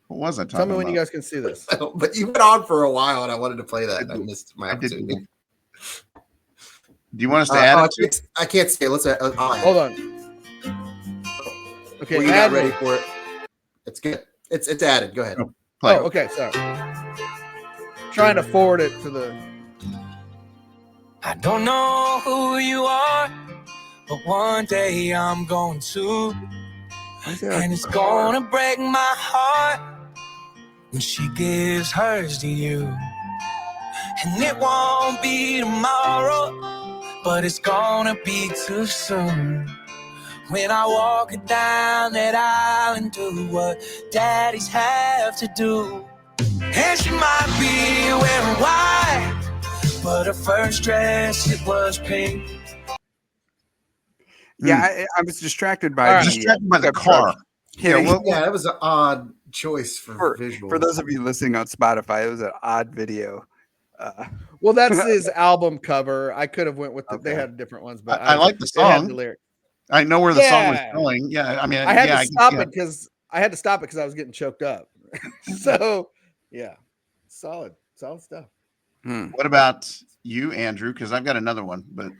D: What was I talking
A: Tell me when
D: about?
A: you guys can see this.
B: But you went on for a while, and I wanted to play that. And I missed my opportunity.
D: Do you want us to add it?
B: I can't see it. Let's
A: hold on. Okay,
B: you got ready for it. It's good. It's added. Go ahead.
A: Oh, okay. Sorry. Trying to forward it to the.
I: I don't know who you are, but one day I'm going to, and it's gonna break my heart when she gives hers to you. And it won't be tomorrow, but it's gonna be too soon. When I walk it down that aisle and do what daddies have to do. And she might be wearing white, but her first dress, it was pink.
E: Yeah, I was distracted by
D: the car.
B: Yeah, that was an odd choice for visuals.
E: For those of you listening on Spotify, it was an odd video.
A: Well, that's his album cover. I could have went with they had different ones, but
D: I like the song.
A: The lyric.
D: I know where the song was going. Yeah, I mean,
A: I had to stop it because I was getting choked up. So, yeah, solid stuff.
D: What about you, Andrew? Because I've got another one, but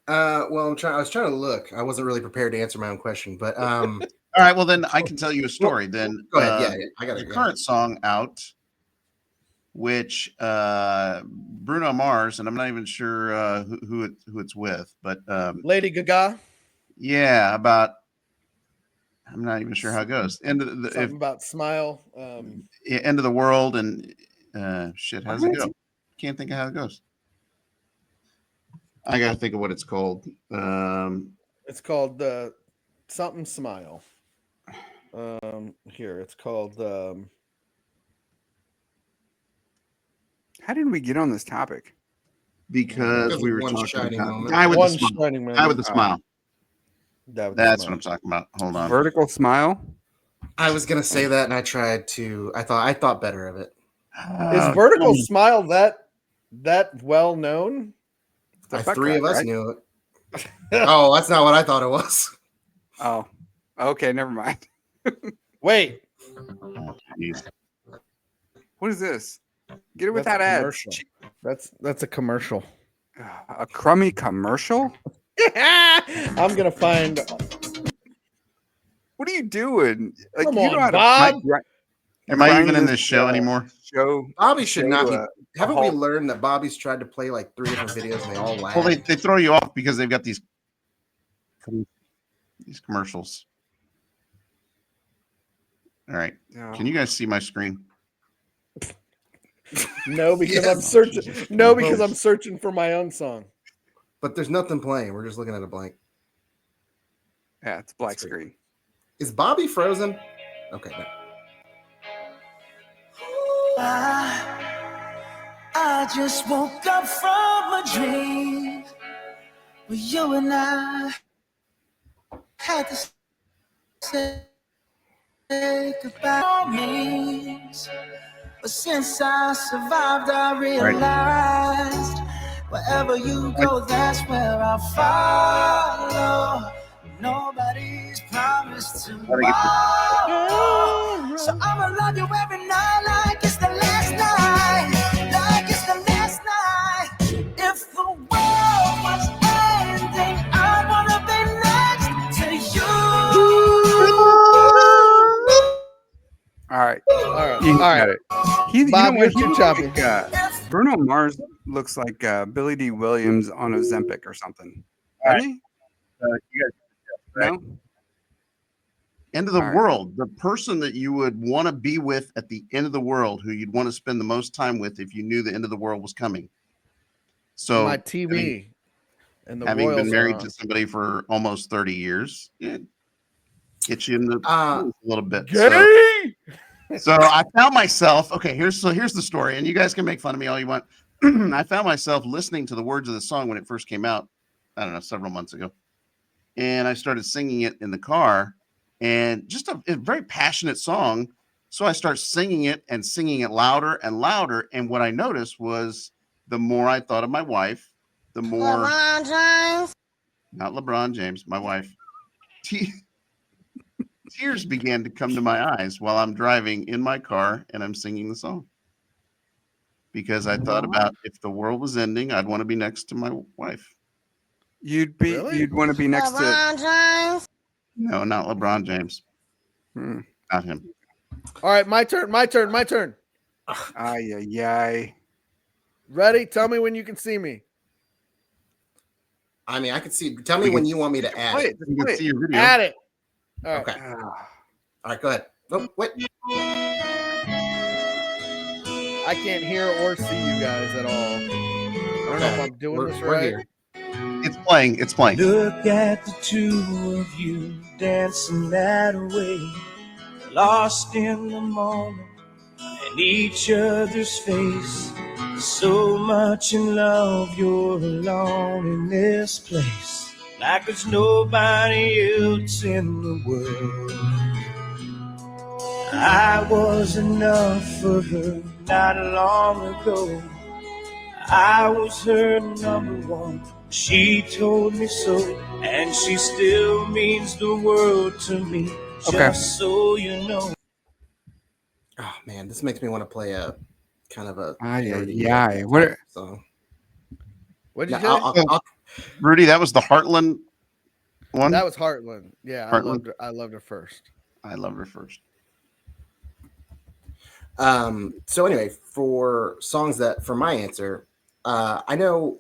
B: well, I was trying to look. I wasn't really prepared to answer my own question, but
D: all right. Well, then I can tell you a story. Then
B: go ahead. Yeah, I got
D: the current song out, which Bruno Mars, and I'm not even sure who it's with, but
A: Lady Gaga.
D: Yeah, I'm not even sure how it goes. Something
A: about Smile.
D: End of the world and shit. How's it go? Can't think of how it goes. I gotta think of what it's called.
A: It's called something Smile. Here it's called.
E: How did we get on this topic?
D: Because we were talking about
B: guy
D: with the smile. That's what I'm talking about. Hold on.
E: Vertical Smile.
B: I was gonna say that, and I tried to. I thought better of it.
A: Is Vertical Smile that well known?
B: Three of us knew it. Oh, that's not what I thought it was.
E: Oh, okay, never mind.
A: Wait.
E: What is this? Get it without ads.
A: That's a commercial.
E: A crummy commercial?
A: I'm gonna find.
E: What are you doing? Like,
A: Come
E: you
A: on,
E: know how to
A: Bob.
D: Am I even in this show anymore?
B: Bobby should not be. Haven't we learned that Bobby's tried to play like 3 different videos and they all lag?
D: Well, they throw you off because they've got these commercials. All right.
E: Oh.
D: Can you guys see my screen?
A: No, because I'm searching. No, because I'm searching for my own song.
B: But there's nothing playing. We're just looking at a blank.
E: Yeah, it's black screen.
B: Is Bobby frozen? Okay. No.
I: I just woke up from a dream where you and I had to say goodbye. But since I survived, I realized wherever you go, that's where I'll follow. Nobody's promised tomorrow. So I'ma love you every night like it's the last night. Like it's the last night. If the world was ending, I wanna be next to you.
E: All right.
A: You got
E: it.
A: Bob, you're too choppy.
E: Bruno Mars looks like Billy D. Williams on Ozempic or something.
D: All
E: Doesn't he?
D: You guys, right?
E: No.
D: End of the
E: All right.
D: world. The person that you would want to be with at the end of the world, who you'd want to spend the most time with if you knew the end of the world was coming. So
A: My TV and the
D: having
A: Royals
D: been
A: are
D: married
A: on.
D: to somebody for almost 30 years, it gets you in the a little bit. So I found myself, okay, here's the story, and you guys can make fun of me all you want. I found myself listening to the words of the song when it first came out, I don't know, several months ago. And I started singing it in the car, and just a very passionate song. So I start singing it and singing it louder and louder. And what I noticed was the more I thought of my wife, the more
H: LeBron James.
D: not LeBron James, my wife, tears began to come to my eyes while I'm driving in my car and I'm singing the song. Because I thought about if the world was ending, I'd want to be next to my wife.
E: You'd
A: Really?
E: want to be next to.
H: LeBron James.
D: No, not LeBron James. Not him.
A: All right, my turn.
E: Ay.
A: Ready? Tell me when you can see me.
B: I mean, I could see. Tell me when you want me to add it.
D: You can see your video.
A: Add it. All right.
B: Okay. All right, go ahead. Oh, wait.
A: I can't hear or see you guys at all. I don't know if I'm doing this
B: We're
A: right.
B: here.
D: It's playing. It's playing.
I: Look at the two of you dancing that way, lost in the moment and each other's face. So much in love, you're alone in this place, like there's nobody else in the world. I was enough for her not long ago. I was her number one. She told me so, and she still means the world to me. Just so you know.
B: Oh man, this makes me want to play a kind of a
E: Ay. What?
B: song.
A: What did you
B: Now,
A: say?
D: Rudy, that was the Heartland one.
A: That was Heartland. Yeah,
D: Heartland?
A: I loved her first.
D: I loved her first.
B: So anyway, for songs that for my answer, I know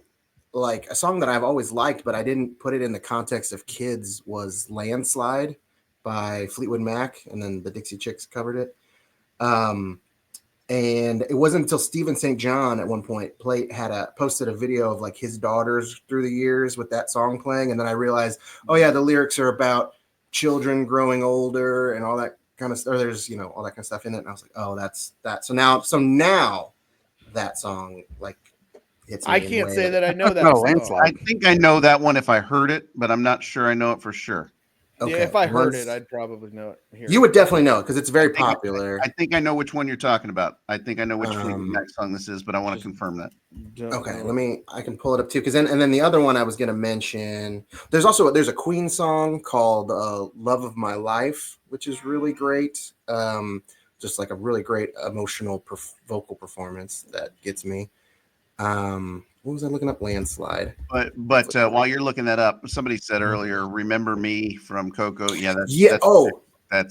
B: like a song that I've always liked, but I didn't put it in the context of kids was Landslide by Fleetwood Mac, and then the Dixie Chicks covered it. And it wasn't until Stephen St. John at one point posted a video of like his daughters through the years with that song playing. And then I realized, oh yeah, the lyrics are about children growing older and all that kind of stuff. Or there's, all that kind of stuff in it. And I was like, oh, that's that. So now that song like hits me.
A: I can't say that I know that.
E: No,
A: song.
E: Landslide.
D: I think I know that one if I heard it, but I'm not sure I know it for sure.
B: Okay.
A: Yeah, if I heard it, I'd probably know it. Here.
B: You would definitely know it because it's very popular.
D: I think I know which one you're talking about. I think I know which Fleetwood Mac song this is, but I want to confirm that.
B: Okay, I can pull it up too. Because then the other one I was going to mention, there's a Queen song called "Love of My Life," which is really great. Just like a really great emotional vocal performance that gets me. What was I looking up? Landslide.
D: But while you're looking that up, somebody said earlier, "Remember Me" from Coco. Yeah, that's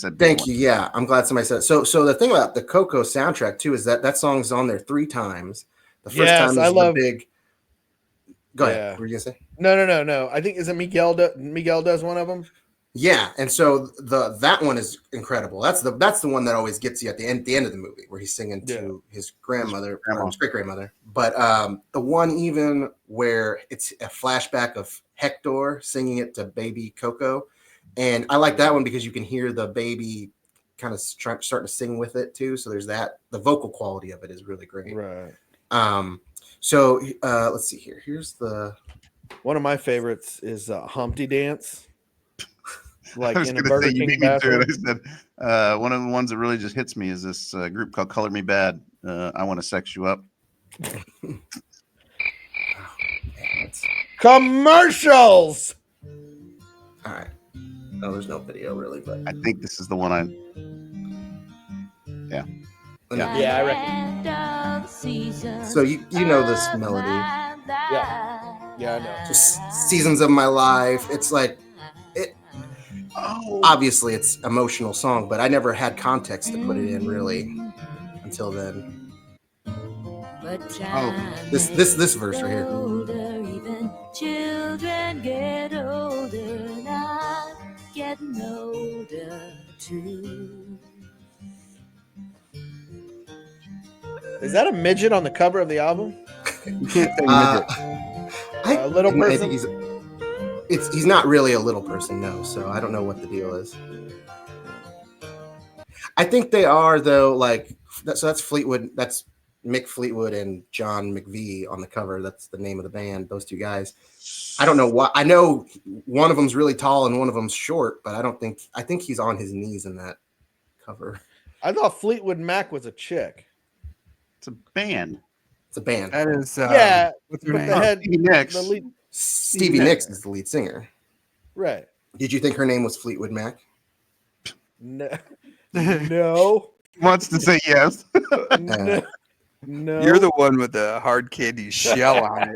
D: a big
B: thank
D: one.
B: you. Yeah, I'm glad somebody said it. So the thing about the Coco soundtrack too is that song's on there 3 times. The first time is the big. Go ahead. What were you gonna say?
A: No. I think isn't Miguel does one of them.
B: Yeah, and so that one is incredible. That's the one that always gets you at the end of the movie where he's singing to his grandmother, his great grandmother. But the one even where it's a flashback of Hector singing it to baby Coco, and I like that one because you can hear the baby kind of starting to sing with it too. So there's that. The vocal quality of it is really great.
A: Right.
B: So let's see here. Here's
A: one of my favorites is Humpty Dance. Like
D: I was
A: in a
D: gonna
A: Burger
D: say, you
A: King
D: beat me to
A: bathroom.
D: it. I said one of the ones that really just hits me is this group called Color Me Bad. I Want to Sex You Up.
A: Commercials.
B: All right. No, there's no video really, but
D: I think this is the one Yeah,
A: I reckon.
B: So you know this melody.
A: Yeah, I know.
B: Just Seasons of My Life. It's like obviously it's emotional song, but I never had context to put it in really until then. This verse right here.
J: Older, even children get older, and I'm getting older too.
A: Is that a midget on the cover of the album?
E: You can't say midget.
A: A little
B: I
A: person?
B: think he's not really a little person, no. So I don't know what the deal is. I think they are though. Like so that's Fleetwood. That's Mick Fleetwood and John McVie on the cover. That's the name of the band. Those two guys. I don't know what. I know one of them's really tall and one of them's short, but I think he's on his knees in that cover.
A: I thought Fleetwood Mac was a chick.
D: It's a band.
B: It's a band.
E: That is
A: Yeah,
E: what's her
A: but
E: name?
A: the head,
D: Stevie Nicks.
A: the lead,
B: Stevie Nicks is the lead singer.
A: right?
B: Did you think her name was Fleetwood Mac?
A: No, no,
D: Wants to say yes.
A: no, no.
E: You're the one with the hard candy shell on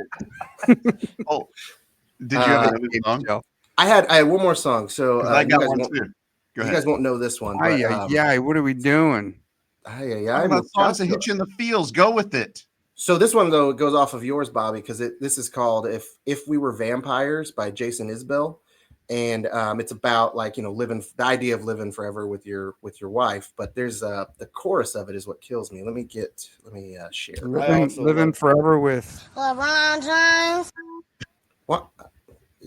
E: it.
D: Oh, did you have another song?
E: Shell.
B: I had one more song. So
D: I
B: you
D: got
B: guys
D: one
B: won't-
D: too. Go
B: You
D: ahead.
B: guys won't know this one.
E: Ay,
B: But,
E: ay, ay, what are we doing?
D: Talk about songs that hit you in the feels. Go with it.
B: So this one though goes off of yours, Bobby, because this is called "If We Were Vampires" by Jason Isbell, and it's about like living the idea of living forever with your wife. But there's the chorus of it is what kills me. Let me share.
E: Living forever with
H: LeBron James.
B: What?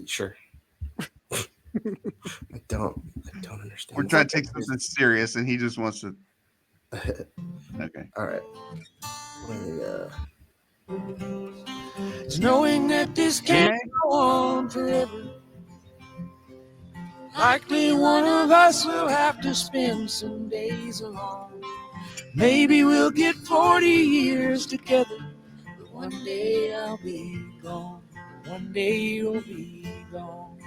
B: Sure. I don't understand.
D: We're trying to take something serious, and he just wants to. Okay.
B: All right.
I: It's knowing that this can't go on forever. Likely one of us will have to spend some days alone. Maybe we'll get 40 years together, but one day I'll be gone. One day you'll be gone.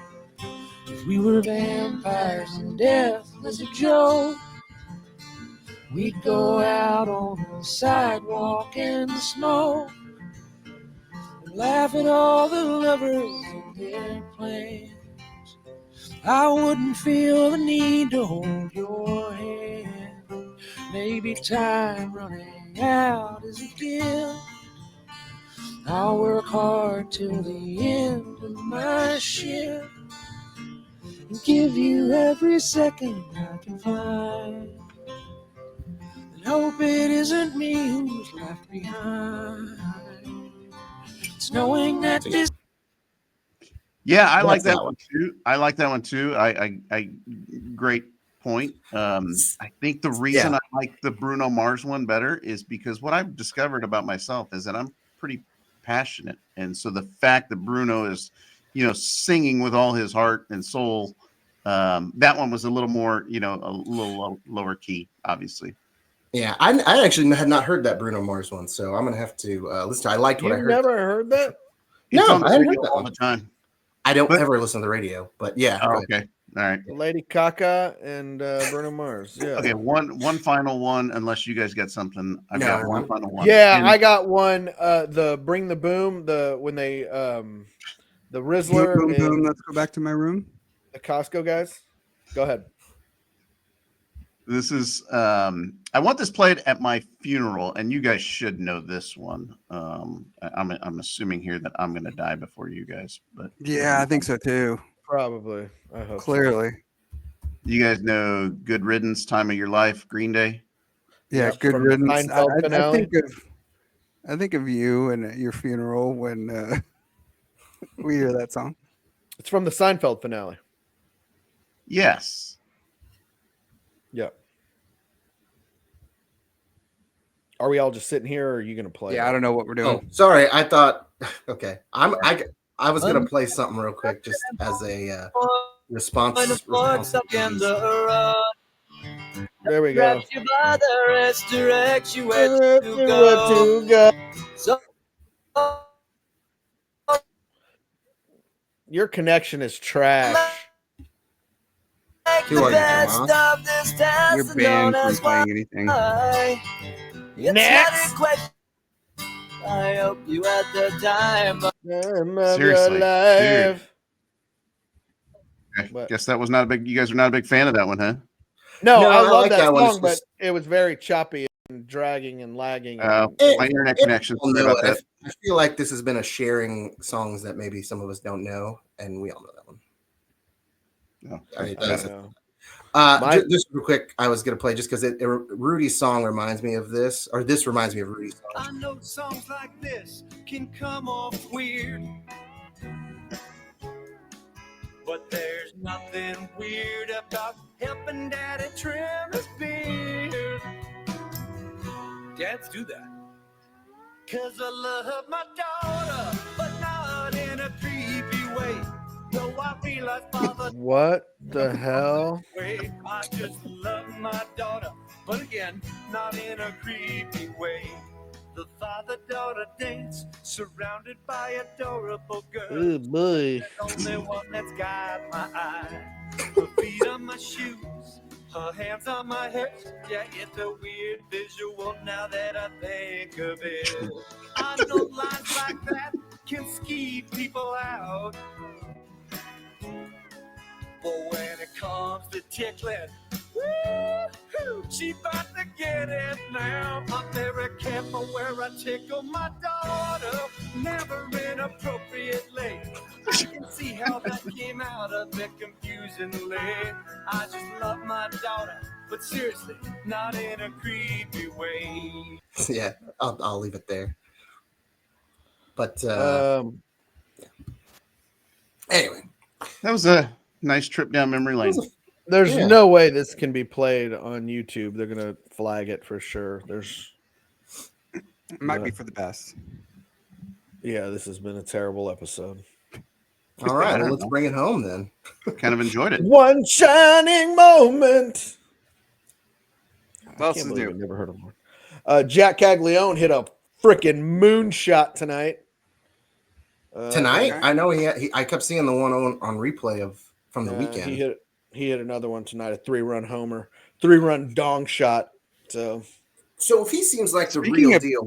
I: If we were vampires and death was a joke, we'd go out on the sidewalk in the snow and laugh at all the lovers and their plans. I wouldn't feel the need to hold your hand. Maybe time running out is a gift. I'll work hard till the end of my shift and give you every second I can find. And hope it isn't me who's left behind. It's knowing that this.
D: Yeah, I like
B: That's
D: that one too. I like that one too. I great point. I think the reason I like the Bruno Mars one better is because what I've discovered about myself is that I'm pretty passionate, and so the fact that Bruno is, singing with all his heart and soul, that one was a little more, a little lower key, obviously.
B: Yeah, I actually had not heard that Bruno Mars one, so I'm gonna have to listen to. I liked what I
A: You
B: heard.
A: never heard that?
B: No,
D: It's on the
B: I haven't
D: radio
B: heard that
D: all
B: one.
D: the time.
B: I don't ever listen to the radio, but yeah.
D: Oh,
B: go ahead.
D: okay. All right.
A: Lady Gaga and Bruno Mars. Yeah.
D: Okay. One final one, unless you guys got something. I've got one final one.
A: Yeah,
D: And
A: I got one. The Bring the Boom. When they the Rizzler
E: Boom, boom,
A: and
E: let's go back to my room.
A: the Costco guys. Go ahead.
D: this is I want this played at my funeral, and you guys should know this one. I'm assuming here that I'm gonna die before you guys, but
E: Yeah, I think so too.
A: Probably. I hope.
E: Clearly.
D: you guys know Good Riddance, Time of Your Life, Green Day.
E: Yeah,
A: Yep,
E: good
A: from the
E: riddance.
A: Seinfeld finale.
E: I think of you and at your funeral when we hear that song.
A: It's from the Seinfeld finale.
D: Yes.
A: Yeah. Are we all just sitting here, or are you going to play?
E: Yeah, I don't know what we're doing.
B: Oh, sorry. I thought. Okay, I was gonna play something real quick, just as a response.
A: There we go.
I: You by the rest, direct you where to go. So
A: Your connection is trash.
B: Who are you, Tomas?
E: Your band isn't playing anything.
A: Next.
I: I hope you had the time.
A: Time of
D: Seriously,
A: your life.
D: I
A: What?
D: guess that was not a big. You guys are not a big fan of that one, huh?
A: No,
B: No,
A: I
B: I
A: love
B: like
A: that
B: that one.
A: song,
B: It's
A: but
B: just-
A: it was very choppy. dragging and lagging.
D: My
B: It-
D: internet
B: it-
D: connection.
B: we'll
D: Sorry
B: know
D: about
B: it.
D: that.
B: I feel like this has been a sharing songs that maybe some of us don't know, and we all know that one.
D: No.
B: I mean,
A: I
B: that's
A: don't know.
B: just real quick. I was gonna play just because Rudy's song reminds me of this, or this reminds me of Rudy's song.
C: I know songs like this can come off weird, but there's nothing weird about helping Daddy trim his beard. Dads do that. 'Cause I love my daughter, but not in a creepy way. Though I realize father
A: What the hell?
C: way. I just love my daughter, but again, not in a creepy way. The father-daughter dance, surrounded by adorable girls.
A: Oh boy.
C: The only one that's got my eye. Her feet on my shoes, her hands on my hips. Yeah, it's a weird visual now that I think of it. I know lines like that can skeeve people out, but when it comes to tickling, woo-hoo, she about to get it now. I'm very careful where I tickle my daughter, never inappropriately. I can see how that came out a bit confusingly. I just love my daughter, but seriously, not in a creepy way.
B: Yeah, I'll leave it there. But anyway,
D: That was a nice trip down memory lane.
A: There's
B: Yeah.
A: no way this can be played on YouTube. They're gonna flag it for sure.
E: It might be for the best.
A: Yeah, this has been a terrible episode.
B: all right, well, let's bring it home then.
D: Kind of enjoyed it.
A: One shining moment.
E: What else
A: Can't
E: is
A: believe I
E: new?
A: never heard of one. Jack Caglione hit a freaking moonshot tonight.
B: Tonight,
E: okay.
B: I know I kept seeing the one on replay from the weekend.
A: He hit another one tonight, a 3-run homer, 3-run dong shot. So
B: if he seems like the
E: Speaking
B: real
E: of-
B: deal,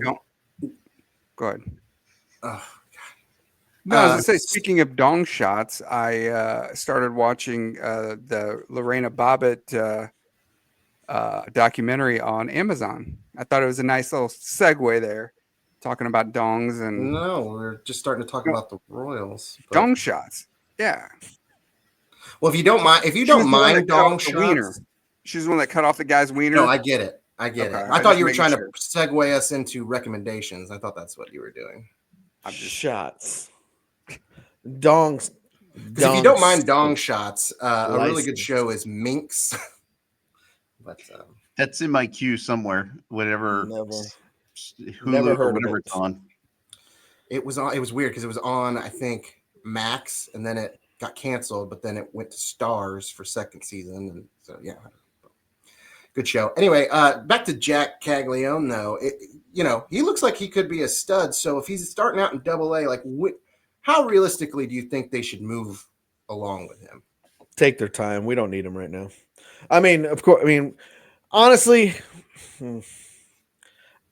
E: Go ahead.
B: oh,
E: No, I was gonna say, speaking of dong shots, I started watching the Lorena Bobbitt documentary on Amazon. I thought it was a nice little segue there, talking about dongs and
B: no, we're just starting to talk about the Royals. but-
E: dong shots. Yeah,
B: Well, if you don't mind,
E: She was the one
B: mind
E: that cut
B: dong
E: off the wiener.
B: shots,
E: She's the one that cut off the guy's wiener.
B: no, I get it.
E: Okay,
B: I
E: I'm
B: thought
E: just
B: you were
E: making
B: trying
E: sure.
B: to segue us into recommendations. I thought that's what you were doing.
A: shots. Dongs.
B: Because if you don't mind dong
A: dongs.
B: shots, a really good
A: License.
B: show is Minx. but
D: That's in my queue somewhere. Whatever.
A: Never
D: Hulu
A: heard
D: or
A: of
D: whatever
A: it.
D: it's on.
B: it was weird because it was on, I think, Max, and then it got canceled, but then it went to Stars for second season, and so yeah, good show. Anyway, back to Jack Caglione though. He looks like he could be a stud. So if he's starting out in Double-A, like, how realistically do you think they should move along with him?
A: Take their time. We don't need him right now. I mean, of course. I mean, honestly,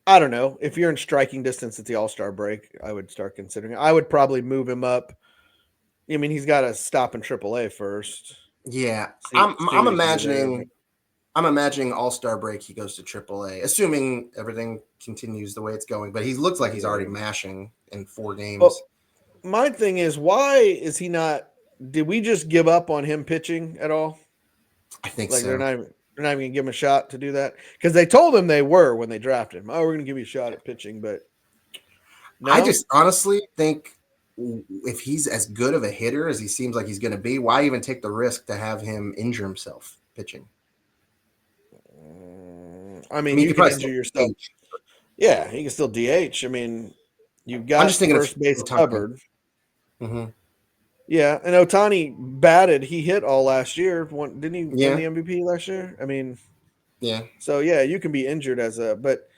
A: I don't know. If you're in striking distance at the All-Star break, I would start considering it. I would probably move him up. I mean, he's got to stop in AAA first.
B: Yeah,
A: See
B: I'm
A: what he can do
B: imagining.
A: there.
B: I'm imagining All-Star break. He goes to AAA, assuming everything continues the way it's going. But he looks like he's already mashing in 4 games.
A: Well, my thing is, why is he not? Did we just give up on him pitching at all?
B: I think
A: Like
B: so.
A: they're not even going to give him a shot to do that, because they told him they were when they drafted him. Oh, we're going to give you a shot at pitching, but no?
B: I just honestly think if he's as good of a hitter as he seems like he's going to be, why even take the risk to have him injure himself pitching?
A: I mean, you can
B: probably
A: injure
B: still
A: yourself.
B: DH.
A: Yeah, he can still DH. I mean, you've got
B: I'm just thinking of
A: first base
B: Ohtani.
A: covered.
B: Mm-hmm.
A: Yeah, and Ohtani batted. He hit all last year. Didn't he
B: Yeah.
A: win the MVP last year? I mean,
B: Yeah.
A: so yeah, you can be injured but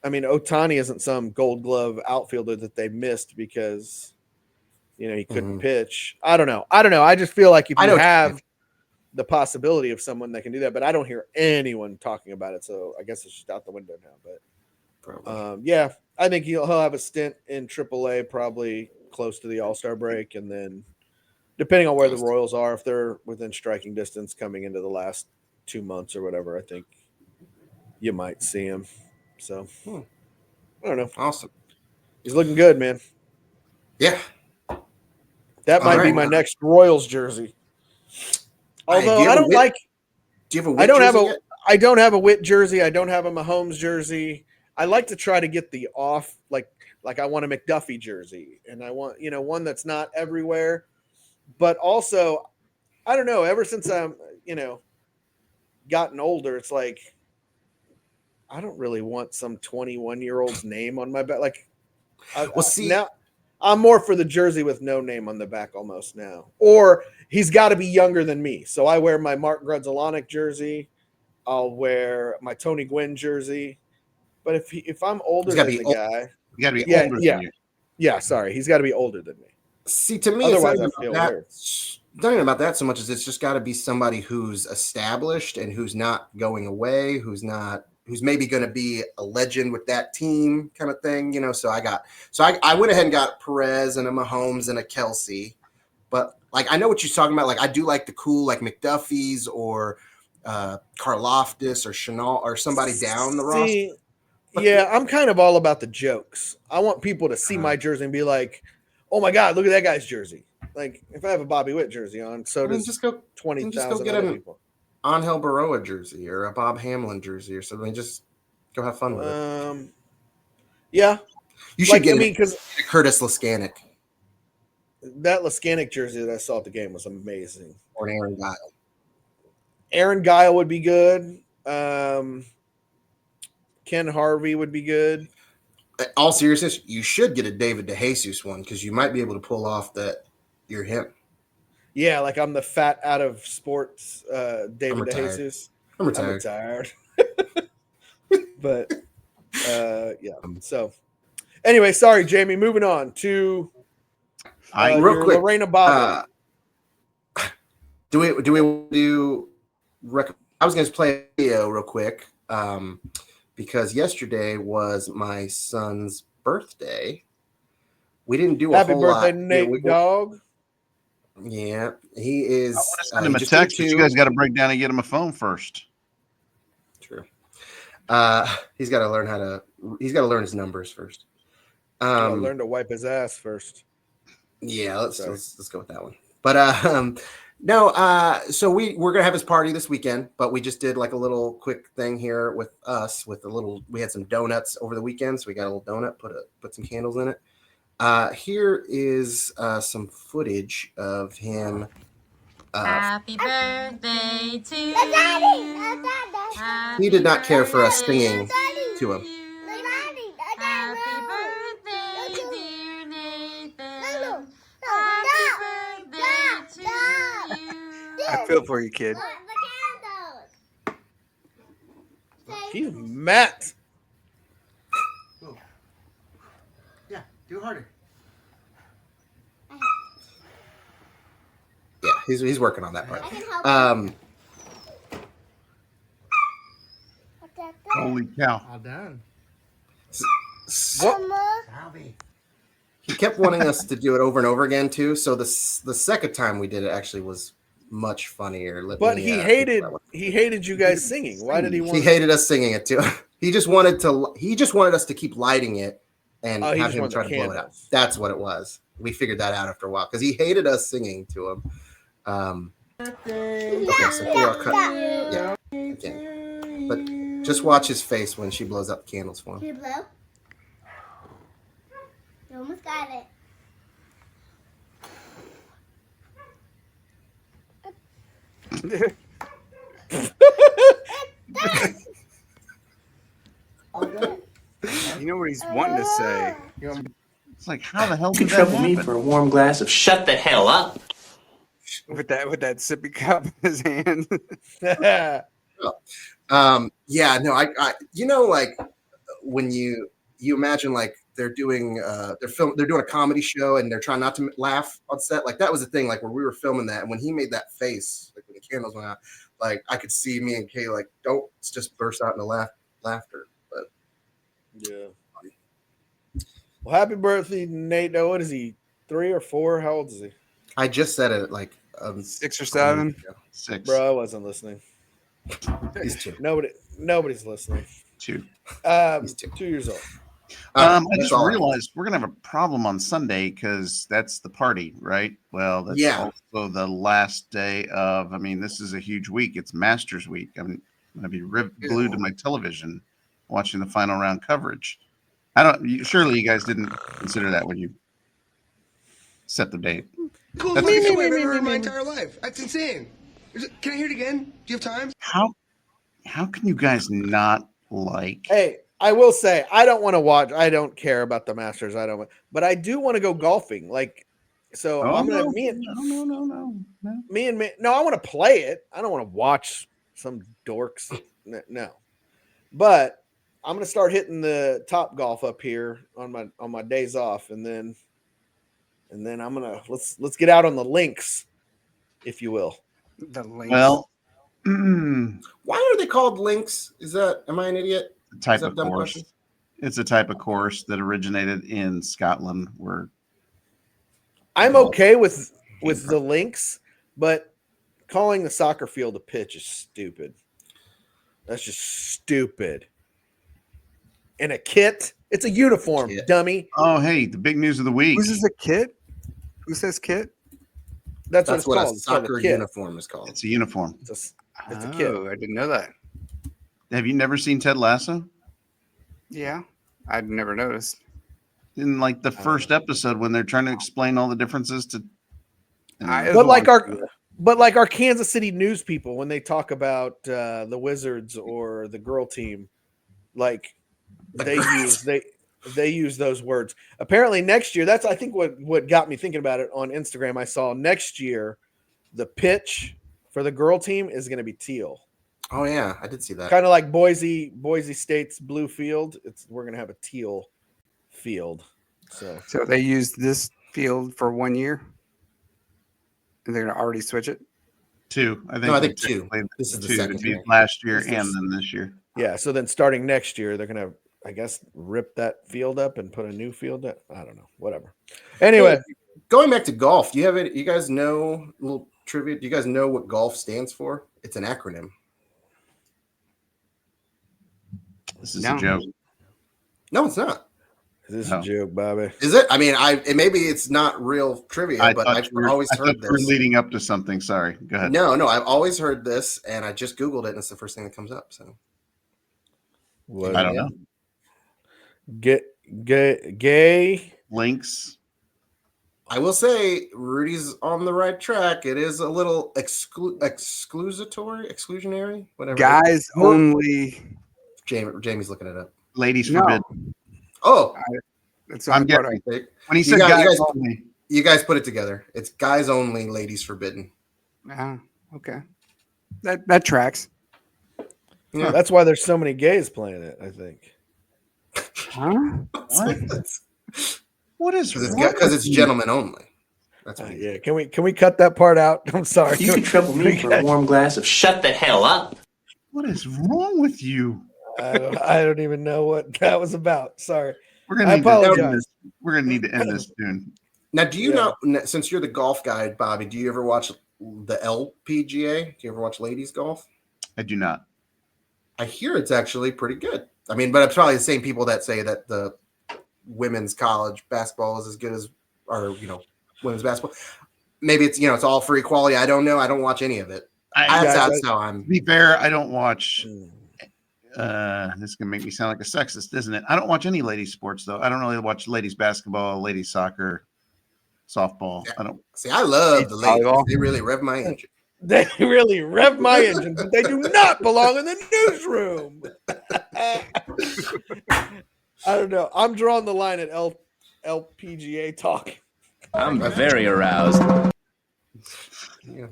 A: I mean, Ohtani isn't some Gold Glove outfielder that they missed because he couldn't pitch. I don't know. I just feel like if
B: I
A: you
B: know what you
A: have the possibility of someone that can do that, but I don't hear anyone talking about it, so I guess it's just out the window now. But
B: Probably.
A: yeah, I think he'll have a stint in AAA, probably close to the All-Star break, and then depending on where the Royals are, if they're within striking distance coming into the last 2 months or whatever, I think you might see him. So I don't know.
B: Awesome.
A: He's looking good, man.
B: Yeah.
A: That
B: All
A: might be
B: right.
A: my next Royals jersey. Although I don't like.
B: Do you have a
A: I
B: Witt
A: don't have
B: jersey
A: a.
B: yet?
A: I don't have a Witt jersey. I don't have a Mahomes jersey. I like to try to get the off, like I want a McDuffie jersey, and I want one that's not everywhere. But also, I don't know. Ever since I'm gotten older, it's like I don't really want some 21-year-old's name on my back. Like, now I'm more for the jersey with no name on the back almost now. Or he's got to be younger than me. So I wear my Mark Grudzalonic jersey. I'll wear my Tony Gwynn jersey. But if I'm older than the guy,
D: you got to be older than you.
A: Yeah, sorry, he's got to be older than me.
B: See, to me,
A: otherwise I
B: it's
A: feel
B: not
A: weird.
B: Not even about that so much as it's just got to be somebody who's established and who's not going away, who's maybe going to be a legend with that team, kind of thing, So I went ahead and got Perez and a Mahomes and a Kelsey, but like I know what you're talking about. Like I do like the cool like McDuffie's or Karloftis or Chanel or somebody down the roster.
A: Yeah, I'm kind of all about the jokes. I want people to see my jersey and be like, "Oh my God, look at that guy's jersey!" Like if I have a Bobby Witt jersey on, so does
B: just go
A: 20,000
B: get
A: other
B: an
A: people.
B: Angel Baroa jersey or a Bob Hamlin jersey or something. Just go have fun with it.
A: Yeah,
B: you should get
A: because
B: Curtis Laskanik.
A: That Laskanik jersey that I saw at the game was amazing.
B: Or an Aaron Guile.
A: Aaron Guile would be good. Ken Harvey would be good.
B: All seriousness, you should get a David DeJesus one because you might be able to pull off that you're him.
A: Yeah, like I'm the fat out of sports David DeJesus.
B: I'm retired.
A: But yeah. So anyway, sorry, Jamie. Moving on to
B: real quick,
A: Lorena Bobbitt.
B: Do we do? I was going to play a video real quick because yesterday was my son's birthday. We didn't do a
A: Happy
B: whole
A: birthday,
B: lot.
A: Nate Dog.
B: Yeah, he is.
D: I want to send him a text, but you guys got to break down and get him a phone first.
B: True. He's got to learn He's got to learn his numbers first.
A: Learn to wipe his ass first.
B: Yeah, let's go with that one. But no, so we're gonna have his party this weekend, but we just did like a little quick thing here with us we had some donuts over the weekend, so we got a little donut, put some candles in it. Here is some footage of him.
F: Happy birthday to you.
B: He did not care for us singing to him.
F: Happy birthday, dear Nathan. Happy birthday to you.
E: I feel for you, kid.
A: He's Matt.
B: Yeah, do harder. Yeah, he's working on that part.
D: Holy cow!
H: All done.
B: He kept wanting us to do it over and over again too. So the second time we did it actually was much funnier.
A: But he hated you guys singing. Why did he want?
B: He hated us singing it too. He just wanted us to keep lighting it and have him try to blow it out. That's what it was. We figured that out after a while because he hated us singing to him. Okay, so here I'll cut. Yeah, okay. But just watch his face when she blows up the candles for him.
K: Can you blow? You almost got it.
E: You know what he's wanting to say.
D: It's like, how the hell
L: You
D: did
L: can
D: that
L: trouble me
D: happen?
L: for a warm glass of shut the hell up.
E: With that sippy cup in his hand.
B: Yeah, no, I like when you imagine like they're doing a comedy show and they're trying not to laugh on set. Like that was the thing, like where we were filming that, and when he made that face, like when the candles went out, like I could see me and Kay like don't just burst out into laughter. But
A: yeah. Well, happy birthday, Nate. What is he? 3 or 4? How old is he?
B: I just said it like
E: 6 or 7.
D: 6.
A: Bro, I wasn't listening.
B: He's 2.
A: Nobody's listening.
D: 2.
B: He's 2.
A: 2 years old.
D: I
B: that's
D: just
B: all.
D: realized we're gonna have a problem on Sunday because that's the party, right? Well, that's
B: Yeah.
D: also the last day of. I mean, this is a huge week. It's Masters week. I'm gonna be glued to my television watching the final round coverage. Surely you guys didn't consider that when you set the date.
K: Coolest fucking show I've ever heard in my entire life. That's insane. Can I hear it again? Do you have time?
D: How can you guys not like?
A: Hey, I will say I don't want to watch. I don't care about the Masters. But I do want to go golfing. Like, so I'm gonna
D: no.
A: No, I want to play it. I don't want to watch some dorks. No, but I'm gonna start hitting the Top Golf up here on my days off, and then I'm gonna let's get out on the links, if you will.
E: The links.
D: Well,
B: why are they called links? Am I an idiot?
D: Type of course. Question? It's a type of course that originated in Scotland. Where
A: I'm okay with the links, but calling the soccer field a pitch is stupid. That's just stupid. And a kit, it's a uniform, dummy.
D: Oh, hey, the big news of the week.
E: Who's this a kit? Who says kit?
A: That's what it's
B: what
A: called.
B: A soccer uniform is called.
D: It's a uniform.
A: It's a kit.
E: I didn't know that.
D: Have you never seen Ted Lasso?
E: Yeah, I'd never noticed.
D: In like the first episode when they're trying to explain all the differences to.
A: But like our Kansas City news people, when they talk about the Wizards or the girl team, like they use those words. Apparently next year, that's I think what got me thinking about it on Instagram. I saw next year the pitch for the girl team is going to be teal.
B: Oh yeah, I did see that.
A: Kind of like Boise State's blue field. We're going to have a teal field. So
E: they used this field for 1 year, and they're going to already switch it.
D: 2, I think.
B: No, I think 2. This is the
D: 2.
B: second
D: It'd be
B: year.
D: last year and then this year.
A: Yeah. So then starting next year, they're going to, I guess, rip that field up and put a new field up. I don't know. Whatever. Anyway,
B: going back to golf, you guys know a little trivia? Do you guys know what golf stands for? It's an acronym.
D: This is a joke.
B: No, it's not.
A: This is a joke, Bobby.
B: Is it? I mean, maybe it's not real trivia, but I've always heard this.
D: We're leading up to something. Sorry. Go ahead.
B: No, I've always heard this, and I just Googled it, and it's the first thing that comes up. So,
D: I don't know.
A: Gay
D: links.
B: I will say Rudy's on the right track. It is a little exclusionary, whatever.
E: Guys only.
B: Jamie's looking it up.
D: Ladies forbidden.
B: Oh,
E: that's
D: I'm getting when he said guys only.
B: You guys put it together. It's guys only, ladies forbidden.
E: Okay. That tracks.
B: Yeah,
A: that's why there's so many gays playing it, I think.
E: Huh?
D: What is
B: because it's gentlemen only. That's what
A: yeah. Can we cut that part out? I'm sorry.
L: You can trouble me for a warm glass of shut the hell up.
D: What is wrong with you?
A: I don't even know what that was about. Sorry.
D: I apologize. We're gonna need to end this soon.
B: Now, do you know? Since you're the golf guy, Bobby, do you ever watch the LPGA? Do you ever watch ladies golf?
D: I do not.
B: I hear it's actually pretty good. I mean, but it's probably the same people that say that the women's college basketball is as good as, or women's basketball. Maybe it's it's all for equality. I don't know. I don't watch any of it. That's how I'm.
D: To be fair, I don't watch. This is gonna make me sound like a sexist, isn't it? I don't watch any ladies sports though. I don't really watch ladies basketball, ladies soccer, softball.
B: Yeah.
D: I don't
B: see. I love the ladies.
E: Volleyball.
B: They really rev my engine.
A: They really rev my engine, but they do not belong in the newsroom. I don't know. I'm drawing the line at LPGA talk.
L: I'm very aroused.
B: Yeah.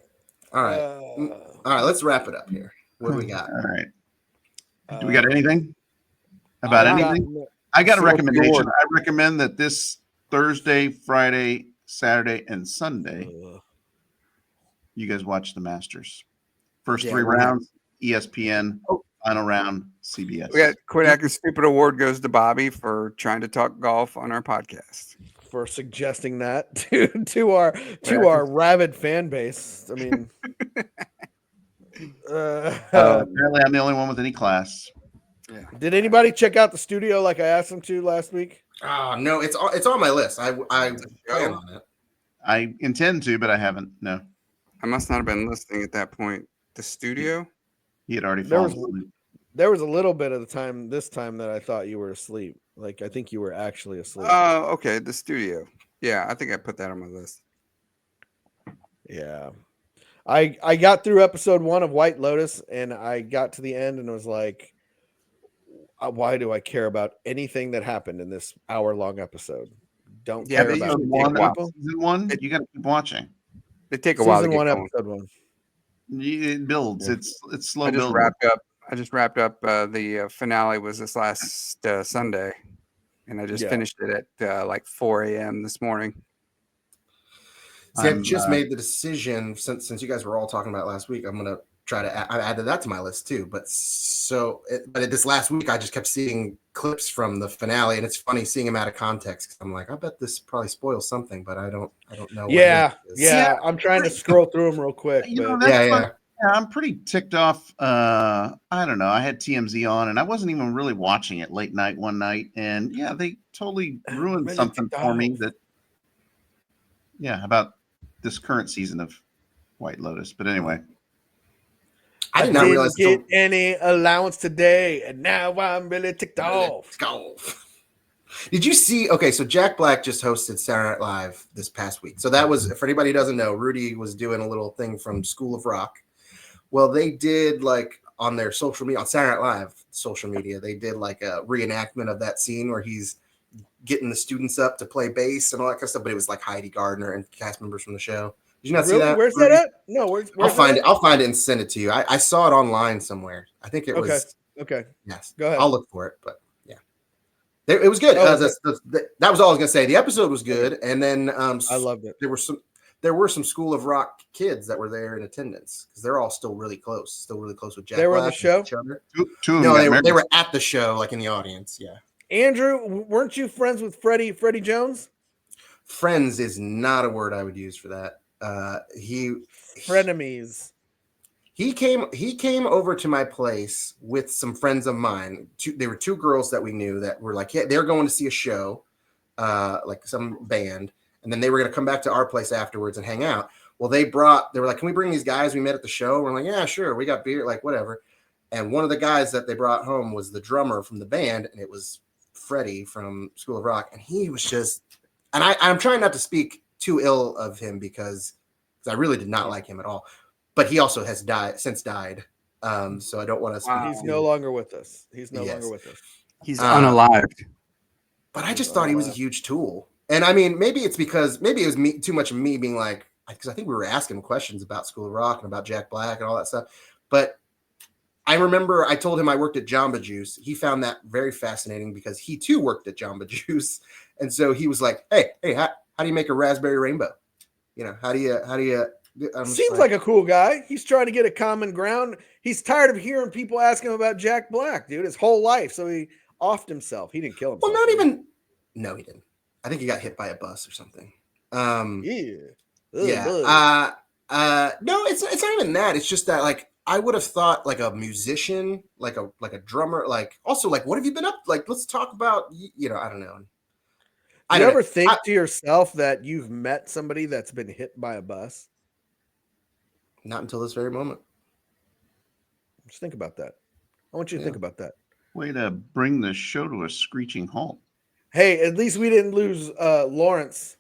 B: All right. Let's wrap it up here. What do we got?
D: All right. Do we got anything about anything? I got a recommendation. I recommend that this Thursday, Friday, Saturday, and Sunday, you guys watch the Masters. First 3 rounds, ESPN. Final round, CBS.
E: We got Quit Acting Stupid Award goes to Bobby for trying to talk golf on our podcast.
A: For suggesting that to our rabid fan base. I mean,
D: apparently I'm the only one with any class.
E: Yeah.
A: Did anybody check out the studio like I asked them to last week?
B: No, it's on my list. I plan on it.
D: I intend to, but I haven't. No.
E: I must not have been listening at that point. The studio?
D: He had already
A: There
D: fallen
A: was
D: asleep.
A: there was a little bit of the time this time that I thought you were asleep. Like I think you were actually asleep.
E: Oh, okay. The studio. Yeah, I think I put that on my list.
A: Yeah. I got through episode 1 of White Lotus and I got to the end and was like, why do I care about anything that happened in this hour-long episode? Don't
E: Yeah,
A: care
E: they
A: about
E: usually
A: it.
E: take a while.
D: Season 1, you got to keep watching.
E: They take a while to
A: Season
E: get
A: 1,
E: going.
A: episode 1.
D: It builds.
A: Yeah.
D: It's slow
E: I just
D: building.
E: wrapped up. The finale was this last Sunday, and I just finished it at like 4 a.m. this morning.
B: See, I've just made the decision since you guys were all talking about it last week. I'm gonna try to I added that to my list too. But this last week, I just kept seeing clips from the finale, and it's funny seeing them out of context. I'm like, I bet this probably spoils something, but I don't know.
A: Yeah. I'm trying to scroll through them real quick.
B: Yeah.
D: I'm pretty ticked off. I don't know. I had TMZ on, and I wasn't even really watching it late night one night, and they totally ruined
A: Really
D: something
A: ticked
D: for me.
A: off.
D: About this current season of White Lotus. But anyway,
B: I did not realize
A: get any allowance today, and now I'm really ticked off.
B: Did you see? Okay, so Jack Black just hosted Saturday Night Live this past week. So that was, for anybody who doesn't know, Rudy was doing a little thing from School of Rock. Well, they did like on their social media, on Saturday Night Live social media, they did like a reenactment of that scene where he's getting the students up to play bass and all that kind of stuff. But it was like Heidi Gardner and cast members from the show. Did you not see that?
A: Where's
B: Rudy?
A: that at? No, where's
B: I'll find
A: that
B: it. I'll find it and send it to you. I saw it online somewhere. I think it was.
A: Okay.
B: Yes.
A: Go ahead.
B: I'll look for it. But yeah, it was good.
A: Oh,
B: that was all I was gonna say. The episode was good, and then
A: I loved it.
B: There were some School of Rock kids that were there in attendance because they're all still really close with Jack.
A: They were on
B: Black
A: the show?
B: and each other.
D: Two of
B: No,
D: them
B: they were at the show, like in the audience. Yeah.
A: Andrew, weren't you friends with Freddie Jones?
B: Friends is not a word I would use for that.
A: Frenemies. He
B: came over to my place with some friends of mine. They were two girls that we knew that were like, they're going to see a show, like some band, and then they were going to come back to our place afterwards and hang out. Well, they were like, can we bring these guys we met at the show? We're like, yeah, sure. We got beer, like whatever. And one of the guys that they brought home was the drummer from the band, and it was Freddie from School of Rock. And he was just, and I'm trying not to speak too ill of him because I really did not like him at all. But he also has since died. So I don't want to speak.
A: He's no longer with us. He's no longer with us.
E: He's unalived.
B: But I just thought he was a huge tool. And I mean, maybe it was too much of me being like, because I think we were asking questions about School of Rock and about Jack Black and all that stuff. But I remember I told him I worked at Jamba Juice. He found that very fascinating because he too worked at Jamba Juice. And so he was like, hey, how do you make a raspberry rainbow? How do you
A: Seems like a cool guy. He's trying to get a common ground. He's tired of hearing people ask him about Jack Black, dude, his whole life. So he offed himself. He didn't kill himself.
B: Well, no, he didn't. I think he got hit by a bus or something.
A: No,
B: it's not even that. It's just that, like, I would have thought like a musician, like a drummer, like also like, what have you been up? Like, let's talk about, I don't know.
A: Do you ever think to yourself that you've met somebody that's been hit by a bus?
B: Not until this very moment.
A: Just think about that. I want you to think about that.
D: Way to bring the show to a screeching halt.
A: Hey, at least we didn't lose Lawrence.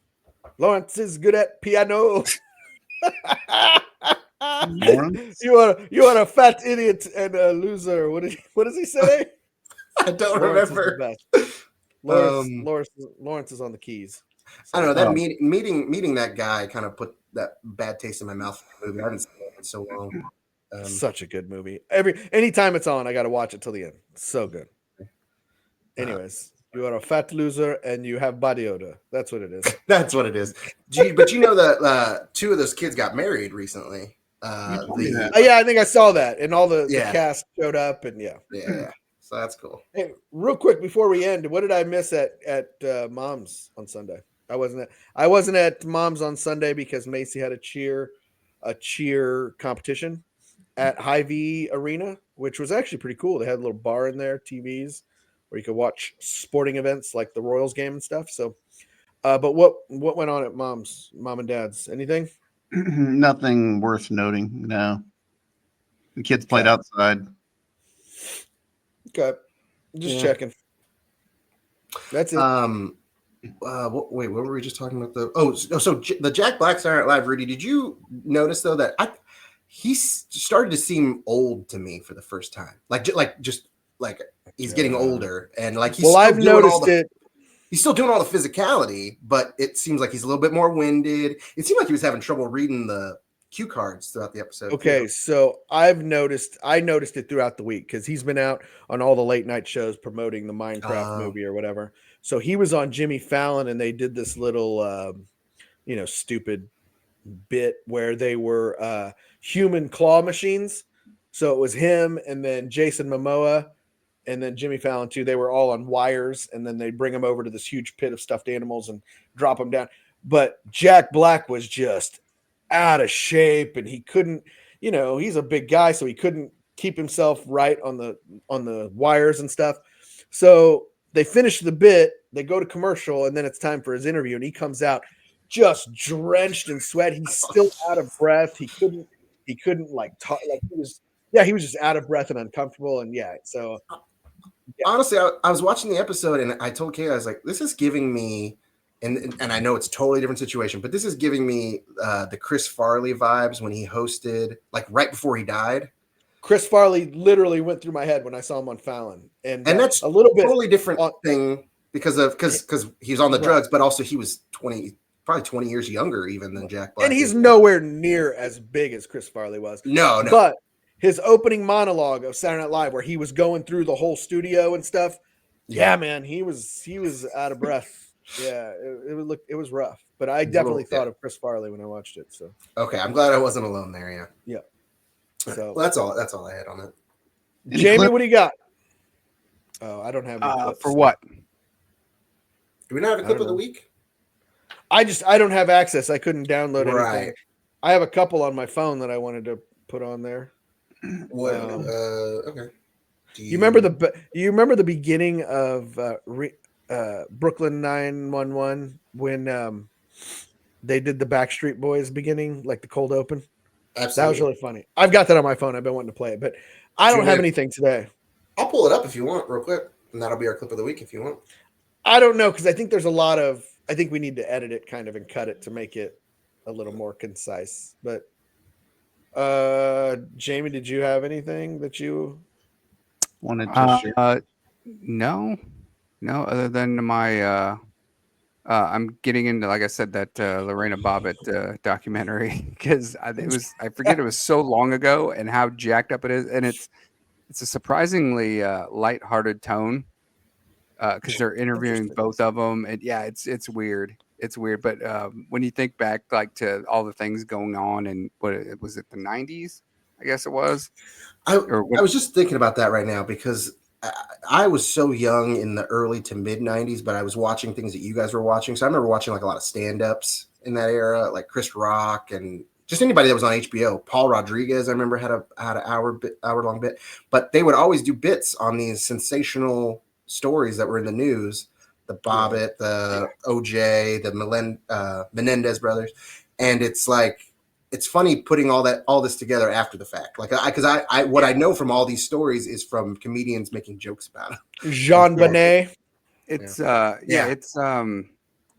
A: Lawrence is good at piano.
D: Lawrence?
A: You are a fat idiot and a loser. What does he say?
B: I don't remember.
A: Lawrence is on the keys. So,
B: I don't know, that meeting that guy kind of put that bad taste in my mouth for the movie. I haven't seen it in so long.
A: Such a good movie. Anytime it's on, I got to watch it till the end. So good. Anyways, you are a fat loser and you have body odor. That's what it is.
B: That's what it is. But that two of those kids got married recently.
A: I think I saw that, and all the cast showed up, and yeah.
B: So that's cool.
A: Hey, real quick before we end, what did I miss at Mom's on Sunday? I wasn't at Mom's on Sunday because Macy had a cheer competition at Hy-Vee Arena. which was actually pretty cool. They had a little bar in there, TVs, where you could watch sporting events like the Royals game and stuff. So, but what went on at mom and dad's? Anything?
D: Nothing worth noting. No. The kids played
A: Okay.
D: outside.
A: Okay, just
B: Yeah.
A: checking. That's it.
B: What were we just talking about? The Jack Black Saturday Night Live, Rudy. Did you notice though that he started to seem old to me for the first time? Like he's getting older, and like he's
A: I've noticed it.
B: He's still doing all the physicality, but it seems like he's a little bit more winded. It seemed like he was having trouble reading the cue cards throughout the episode.
A: Okay, so I noticed it throughout the week because he's been out on all the late night shows promoting the Minecraft movie or whatever. So he was on Jimmy Fallon, and they did this little, stupid bit where they were human claw machines. So it was him, and then Jason Momoa, and then Jimmy Fallon too. They were all on wires, and then they bring them over to this huge pit of stuffed animals and drop them down. But Jack Black was just out of shape, and he couldn't, he's a big guy, so he couldn't keep himself right on the wires and stuff. So they finish the bit, they go to commercial, and then it's time for his interview, and he comes out just drenched in sweat. He's still out of breath. He couldn't like talk, like he was just out of breath and uncomfortable. And so
B: honestly, I was watching the episode, and I told Kayla, I was like, this is giving me, and I know it's a totally different situation, but this is giving me the Chris Farley vibes when he hosted, like right before he died.
A: Chris Farley literally went through my head when I saw him on Fallon, and
B: that's
A: a little bit
B: totally different thing because he was on the drugs, but also he was probably 20 years younger even than Jack Black.
A: And he's nowhere near as big as Chris Farley was.
B: No.
A: But his opening monologue of Saturday Night Live, where he was going through the whole studio and stuff, yeah man, he was out of breath. Yeah, it was rough, but I definitely thought of Chris Farley when I watched it. So
B: okay, I'm glad I wasn't alone there.
A: Yeah. So
B: well, that's all I had on it.
A: Jamie, what do you got? Oh, I don't have any clips.
E: For what?
B: Do we not have a clip of the week?
A: I don't have access. I couldn't download anything.
B: Right.
A: I have a couple on my phone that I wanted to put on there.
B: What? Okay.
A: You remember the beginning of Brooklyn 911 when they did the Backstreet Boys beginning, like the cold open?
B: Absolutely.
A: That was really funny. I've got that on my phone. I've been wanting to play it, but I don't have anything today.
B: I'll pull it up if you want, real quick, and that'll be our clip of the week if you want.
A: I don't know, because I think there's a lot of. I think we need to edit it kind of and cut it to make it a little more concise. But Jamie, did you have anything that you
D: wanted to share?
E: No, other than my I'm getting into, like I said, that Lorena Bobbitt documentary because I forget it was so long ago and how jacked up it is, and it's a surprisingly lighthearted tone because they're interviewing both of them, and it's weird. It's weird, but when you think back, like to all the things going on, and what was it, the 90s? I guess it was.
B: I was just thinking about that right now because I was so young in the early to mid 90s, but I was watching things that you guys were watching. So I remember watching like a lot of stand-ups in that era, like Chris Rock and just anybody that was on HBO. Paul Rodriguez, I remember had an hour long bit, but they would always do bits on these sensational stories that were in the news. The Bobbitt, the OJ, the Menendez brothers. And it's like, it's funny putting all this together after the fact. Like, because what I know from all these stories is from comedians making jokes about it.
A: Jean Bonnet.
E: It's
B: and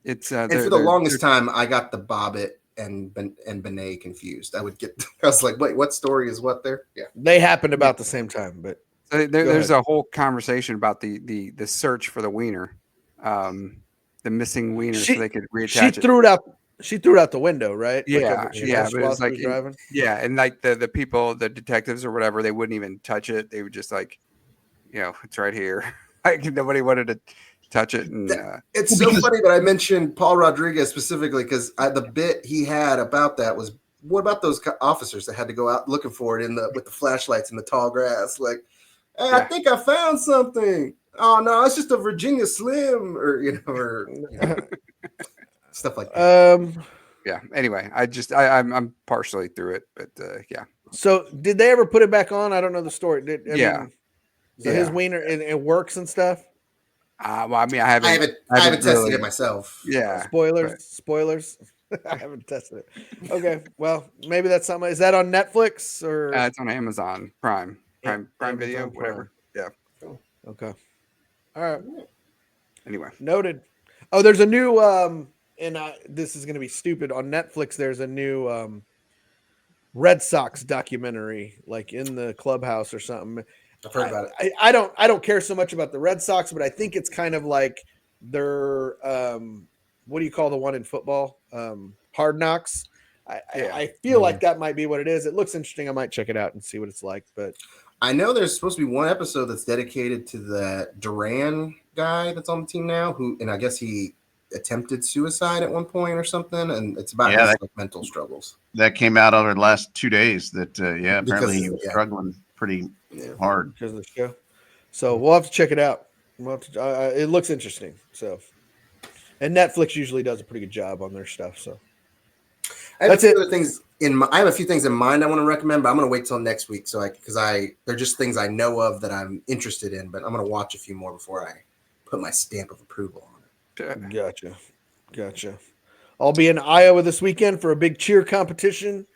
B: for the longest time, I got the Bobbitt and Bonnet confused. I was like, wait, what story is what there? Yeah,
A: they happened about the same time, but
E: so there's a whole conversation about the search for the wiener, the missing wiener, so they could reattach it.
A: She threw it out the window, right?
E: Yeah, but it's like, and like the people, the detectives or whatever, they wouldn't even touch it. They would just like, it's right here. Like nobody wanted to touch it. And
B: it's so funny that I mentioned Paul Rodriguez specifically because the bit he had about that was, what about those officers that had to go out looking for it with the flashlights in the tall grass? Like, hey, I think I found something. Oh no, it's just a Virginia Slim, or stuff like that.
E: Yeah. Anyway, I'm partially through it, but yeah.
A: So did they ever put it back on? I don't know the story.
E: Yeah.
A: Mean, so his wiener and it works and stuff.
E: Well, I mean, I haven't
B: tested
E: really,
B: it myself.
E: Yeah.
A: Spoilers. I haven't tested it. Okay. Well, maybe that's something. Is that on Netflix or?
E: It's on Amazon Prime Video,
A: Prime.
E: whatever. Yeah.
A: Okay. All right.
E: Anyway,
A: noted. Oh, there's a new and this is going to be stupid on Netflix. There's a new Red Sox documentary, like in the clubhouse or something.
B: I've heard about it.
A: I don't care so much about the Red Sox, but I think it's kind of like their what do you call the one in football? Hard Knocks. I feel like that might be what it is. It looks interesting. I might check it out and see what it's like. But
B: I know there's supposed to be one episode that's dedicated to the Duran guy that's on the team now, and I guess he attempted suicide at one point or something, and it's about his mental struggles.
D: That came out over the last 2 days. That apparently he was struggling pretty hard
A: because of the show. So we'll have to check it out. It looks interesting. So, and Netflix usually does a pretty good job on their stuff. So
B: that's it. I have a few things in mind I want to recommend, but I'm going to wait till next week. So they're just things I know of that I'm interested in, but I'm going to watch a few more before I put my stamp of approval on it.
A: Gotcha. I'll be in Iowa this weekend for a big cheer competition.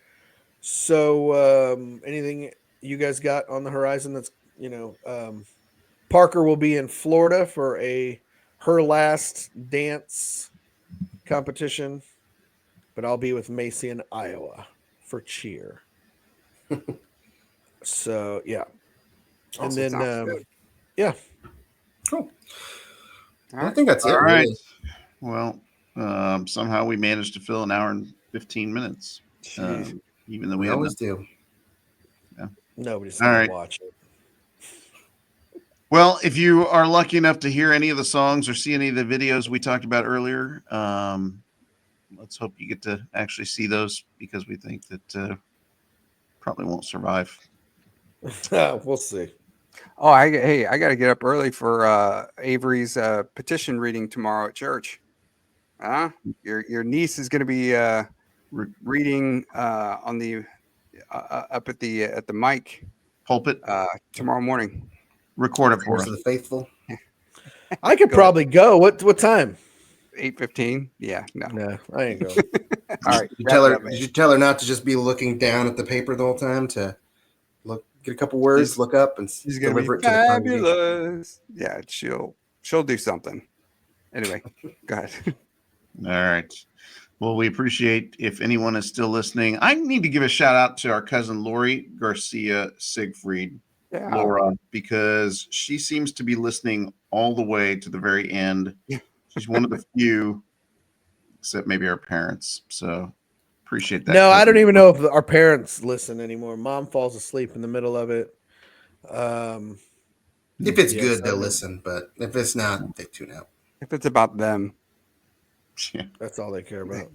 A: So anything you guys got on the horizon that's, Parker will be in Florida for her last dance competition, but I'll be with Macy in Iowa for cheer. So, yeah.
E: Awesome.
A: And then, yeah.
B: Cool. I think that's it.
D: All right.
B: Really.
D: Well, somehow we managed to fill an hour and 15 minutes. Even though we
B: always do.
D: Yeah.
A: Nobody's going to watch it.
D: Well, if you are lucky enough to hear any of the songs or see any of the videos we talked about earlier, let's hope you get to actually see those, because we think that probably won't survive.
A: We'll see.
E: Oh, I got to get up early for Avery's petition reading tomorrow at church. Your niece is going to be reading on the up at the mic
D: pulpit
E: tomorrow morning.
D: Record it for us.
B: The faithful.
A: I could probably go. What time?
E: 8:15. Yeah,
A: no, I ain't going.
E: All right.
B: Did you tell her not to just be looking down at the paper the whole time, to get a couple words, look up, and
E: she's gonna
B: deliver
E: be
B: it to the
E: fabulous. Yeah, she'll do something. Anyway, go ahead.
D: All right. Well, we appreciate if anyone is still listening. I need to give a shout out to our cousin Lori Garcia Siegfried, Laura, because she seems to be listening all the way to the very end. She's one of the few, except maybe our parents. So appreciate that.
A: No, I don't even know if our parents listen anymore. Mom falls asleep in the middle of it.
B: If it's good, they'll listen, but if it's not, they tune out.
E: If it's about them,
A: that's all they care about.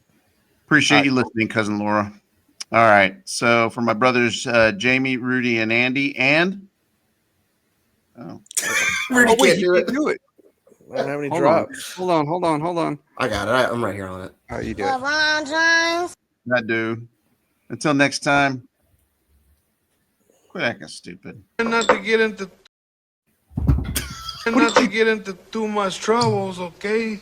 D: Appreciate you listening, cousin Laura. All right. So for my brothers, Jamie, Rudy, and Andy, and
B: Rudy can't
E: do it.
A: I don't have any
E: Hold
A: drops.
E: Hold on.
B: I got it. I'm right here on it.
E: Oh, you do it.
D: I do. Until next time. Quit acting stupid.
M: Not to get into too much troubles, okay?